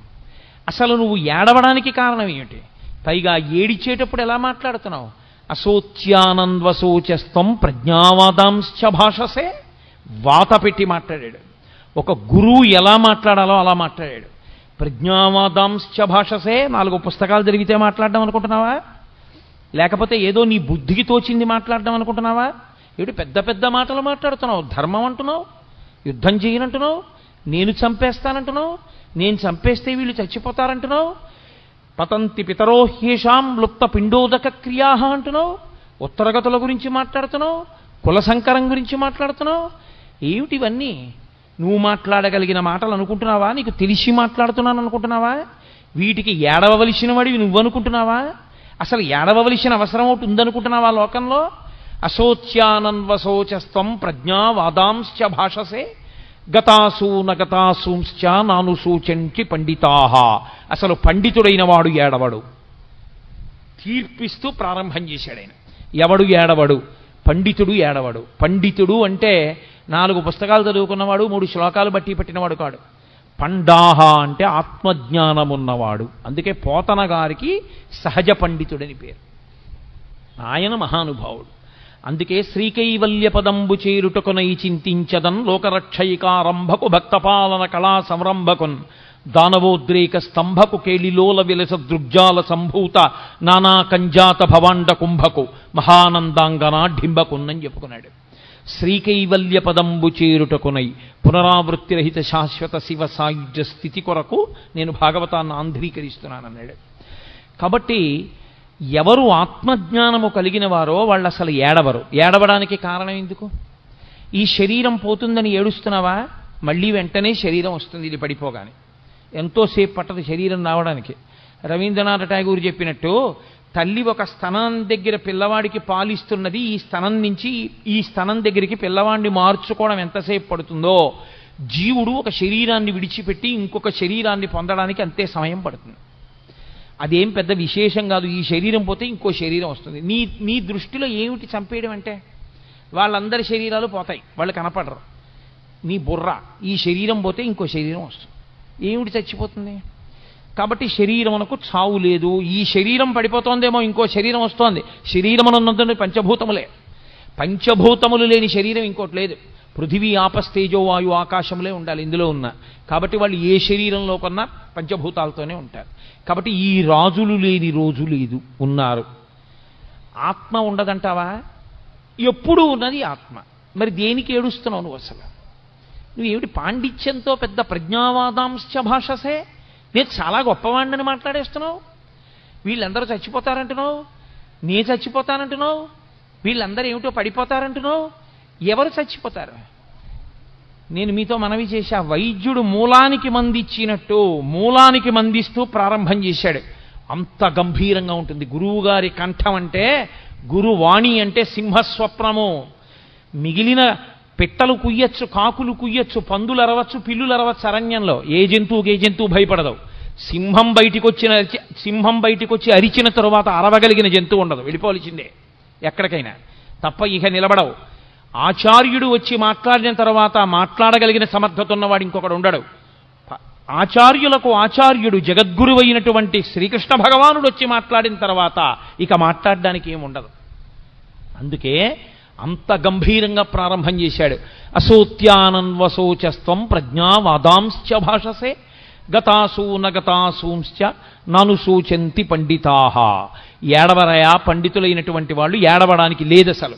అసలు నువ్వు ఏడవడానికి కారణం ఏమిటి? పైగా ఏడిచేటప్పుడు ఎలా మాట్లాడుతున్నావు? అశోచ్యానంద్వశోచస్తం ప్రజ్ఞావాదాంశ్చ భాషసే. వాత పెట్టి మాట్లాడాడు. ఒక గురువు ఎలా మాట్లాడాలో అలా మాట్లాడాడు. ప్రజ్ఞావాదాంశ్చ భాషసే. 4 పుస్తకాలు జరిగితే మాట్లాడడం అనుకుంటున్నావా? లేకపోతే ఏదో నీ బుద్ధికి తోచింది మాట్లాడడం అనుకుంటున్నావా? ఏమిటి పెద్ద పెద్ద మాటలు మాట్లాడుతున్నావు? ధర్మం అంటున్నావు, యుద్ధం చేయనంటున్నావు, నేను చంపేస్తానంటున్నావు, నేను చంపేస్తే వీళ్ళు చచ్చిపోతారంటున్నావు, పతంతి పితరో హ్యేషాం లుప్త పిండోదక క్రియా అంటున్నావు, ఉత్తరగతుల గురించి మాట్లాడుతున్నావు, కుల సంకరం గురించి మాట్లాడుతున్నావు. ఏమిటివన్నీ? నువ్వు మాట్లాడగలిగిన మాటలు అనుకుంటున్నావా? నీకు తెలిసి మాట్లాడుతున్నాను అనుకుంటున్నావా? వీటికి ఏడవవలసిన వాడివి నువ్వు అనుకుంటున్నావా? అసలు ఏడవవలసిన అవసరం ఒకటి ఉందనుకుంటున్నావా లోకంలో? అశోచ్యానన్వశోచస్త్వం ప్రజ్ఞావాదాంశ్చ భాషసే గతాసూ నగతాసూంశ్చ నానుసూచంతి పండితాః. అసలు పండితుడైన వాడు ఏడవడు. తీర్పిస్తూ ప్రారంభం చేశాడు ఆయన. ఎవడు ఏడవడు? పండితుడు ఏడవడు. పండితుడు అంటే 4 పుస్తకాలు చదువుకున్నవాడు, 3 శ్లోకాలు బట్టి పట్టినవాడు కాడు. పండాహ అంటే ఆత్మజ్ఞానమున్నవాడు. అందుకే పోతన గారికి సహజ పండితుడని పేరు. ఆయన మహానుభావుడు. అందుకే శ్రీకైవల్య పదంబు చేరుటకునై చింతించదన్ లోకరక్షయికారంభకు భక్తపాలన కళా సంరంభకున్ దానవోద్రేక స్తంభకు కేళిలోల విలస దృగ్జాల సంభూత నానా కంజాత భవాండ కుంభకు మహానందాంగనాఢింబకున్నని చెప్పుకున్నాడు. శ్రీకైవల్య పదంబు చేరుటకునై పునరావృత్తిరహిత శాశ్వత శివ సాయుధ్య స్థితి కొరకు నేను భాగవతాన్ని ఆంధ్రీకరిస్తున్నానన్నాడు. కాబట్టి ఎవరు ఆత్మజ్ఞానము కలిగిన వారో వాళ్ళు అసలు ఏడవరు. ఏడవడానికి కారణం ఎందుకు? ఈ శరీరం పోతుందని ఏడుస్తున్నావా? మళ్ళీ వెంటనే శరీరం వస్తుంది. ఇది పడిపోగానే ఎంతోసేపు పట్టదు శరీరం రావడానికి. రవీంద్రనాథ్ ఠాగూర్ చెప్పినట్టు తల్లి ఒక స్తనం దగ్గర పిల్లవాడికి పాలిస్తున్నది, ఈ స్తనం నుంచి ఈ స్తనం దగ్గరికి పిల్లవాడిని మార్చుకోవడం ఎంతసేపు పడుతుందో జీవుడు ఒక శరీరాన్ని విడిచిపెట్టి ఇంకొక శరీరాన్ని పొందడానికి అంతే సమయం పడుతుంది. అదేం పెద్ద విశేషం కాదు. ఈ శరీరం పోతే ఇంకో శరీరం వస్తుంది. నీ దృష్టిలో ఏమిటి చంపేయడం అంటే? వాళ్ళందరి శరీరాలు పోతాయి, వాళ్ళు కనపడరు. నీ బుర్ర ఈ శరీరం పోతే ఇంకో శరీరం వస్తుంది. ఏమిటి చచ్చిపోతుంది? కాబట్టి శరీరమునకు చావు లేదు. ఈ శరీరం పడిపోతోందేమో ఇంకో శరీరం వస్తోంది. శరీరమునందు పంచభూతములే. పంచభూతములు లేని శరీరం ఇంకోటి లేదు. పృథివీ ఆపస్తేజో వాయు ఆకాశములే ఉండాలి ఇందులో ఉన్న. కాబట్టి వాళ్ళు ఏ శరీరంలో కొన్నా పంచభూతాలతోనే ఉంటారు. కాబట్టి ఈ రాజులు లేని రోజు లేదు, ఉన్నారు. ఆత్మ ఉండదంటావా? ఎప్పుడూ ఉన్నది ఆత్మ. మరి దేనికి ఏడుస్తున్నావు నువ్వు? అసలు నువ్వేమిటి పాండిత్యంతో పెద్ద ప్రజ్ఞావాదాంశ్చ భాషసే నేను చాలా గొప్పవాడిని మాట్లాడేస్తున్నావు. వీళ్ళందరూ చచ్చిపోతారంటున్నావు, నే చచ్చిపోతానంటున్నావు, వీళ్ళందరూ ఏమిటో పడిపోతారంటున్నావు. ఎవరు చచ్చిపోతారు? నేను మీతో మనవి చేశా, వైద్యుడు మూలానికి మందిచ్చినట్టు మూలానికి మందిస్తూ ప్రారంభం చేశాడు. అంత గంభీరంగా ఉంటుంది గురువు గారి కంఠం. అంటే గురువాణి అంటే సింహస్వప్నము. మిగిలిన పిట్టలు కుయ్యచ్చు, కాకులు కుయ్యచ్చు, పందులు అరవచ్చు, పిల్లులు అరవచ్చు అరణ్యంలో. ఏ జంతువు భయపడదు. సింహం బయటికి వచ్చి అరిచిన తరువాత అరవగలిగిన జంతువు ఉండదు, వెళ్ళిపోవలసిందే ఎక్కడికైనా తప్ప ఇక నిలబడవు. ఆచార్యుడు వచ్చి మాట్లాడిన తర్వాత మాట్లాడగలిగిన సమర్థత ఉన్నవాడు ఇంకొకడు ఉండడు. ఆచార్యులకు ఆచార్యుడు జగద్గురువు అయినటువంటి శ్రీకృష్ణ భగవానుడు వచ్చి మాట్లాడిన తర్వాత ఇక మాట్లాడడానికి ఏముండదు. అందుకే అంత గంభీరంగా ప్రారంభం చేశాడు. అసోత్యానన్వశోచస్త్వం ప్రజ్ఞావాదాంశ్చ భాషసే గతాసూ నగతాసూంశ్చ నను సూచంతి పండితాహ. ఏడవరయా పండితులైనటువంటి వాళ్ళు, ఏడవడానికి లేదసలు.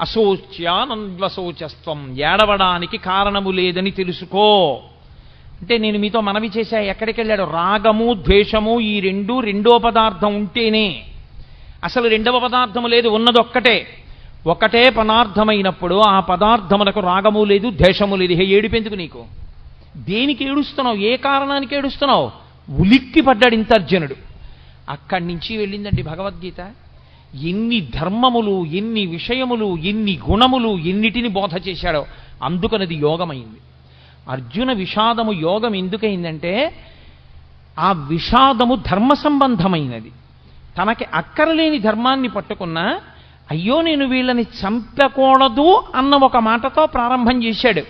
అశోచ్యానన్వశోచస్త్వం, ఏడవడానికి కారణము లేదని తెలుసుకో. అంటే నేను మీతో మనవి చేశా, ఎక్కడికి వెళ్ళాడు? రాగము ద్వేషము ఈ రెండో పదార్థం ఉంటేనే. అసలు రెండవ పదార్థము లేదు, ఉన్నదొక్కటే. ఒకటే పదార్థమైనప్పుడు ఆ పదార్థమునకు రాగము లేదు ద్వేషము లేదు. ఏడుపెందుకు నీకు? దేనికి ఏడుస్తున్నావు? ఏ కారణానికి ఏడుస్తున్నావు? ఉలిక్కి పడ్డాడు ఇంత అర్జునుడు. అక్కడి నుంచి వెళ్ళిందండి భగవద్గీత. ఎన్ని ధర్మములు, ఎన్ని విషయములు, ఎన్ని గుణములు, ఎన్నిటిని బోధ చేశాడో. అందుకనది యోగమైంది. అర్జున విషాదము యోగం ఎందుకైందంటే ఆ విషాదము ధర్మ సంబంధమైనది. తనకి అక్కరలేని ధర్మాన్ని పట్టుకున్నా, అయ్యో నేను వీళ్ళని చంపకూడదు అన్న ఒక మాటతో ప్రారంభం చేశాడు.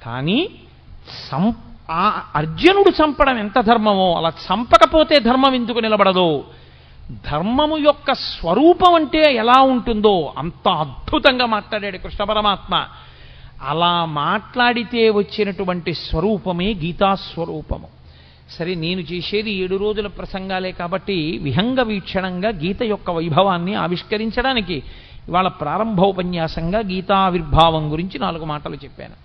కానీ ఆ అర్జునుడు చంపడం ఎంత ధర్మమో, అలా చంపకపోతే ధర్మం ఎందుకు నిలబడదో, ధర్మము యొక్క స్వరూపం అంటే ఎలా ఉంటుందో అంత అద్భుతంగా మాట్లాడాడు కృష్ణ పరమాత్మ. అలా మాట్లాడితే వచ్చినటువంటి స్వరూపమే గీతాస్వరూపము. సరే, నేను చేసేది 7 రోజుల ప్రసంగాలే కాబట్టి విహంగ వీక్షణంగా గీత యొక్క వైభవాన్ని ఆవిష్కరించడానికి ఇవాళ ప్రారంభోపన్యాసంగా గీతావిర్భావం గురించి 4 మాటలు చెప్పాను.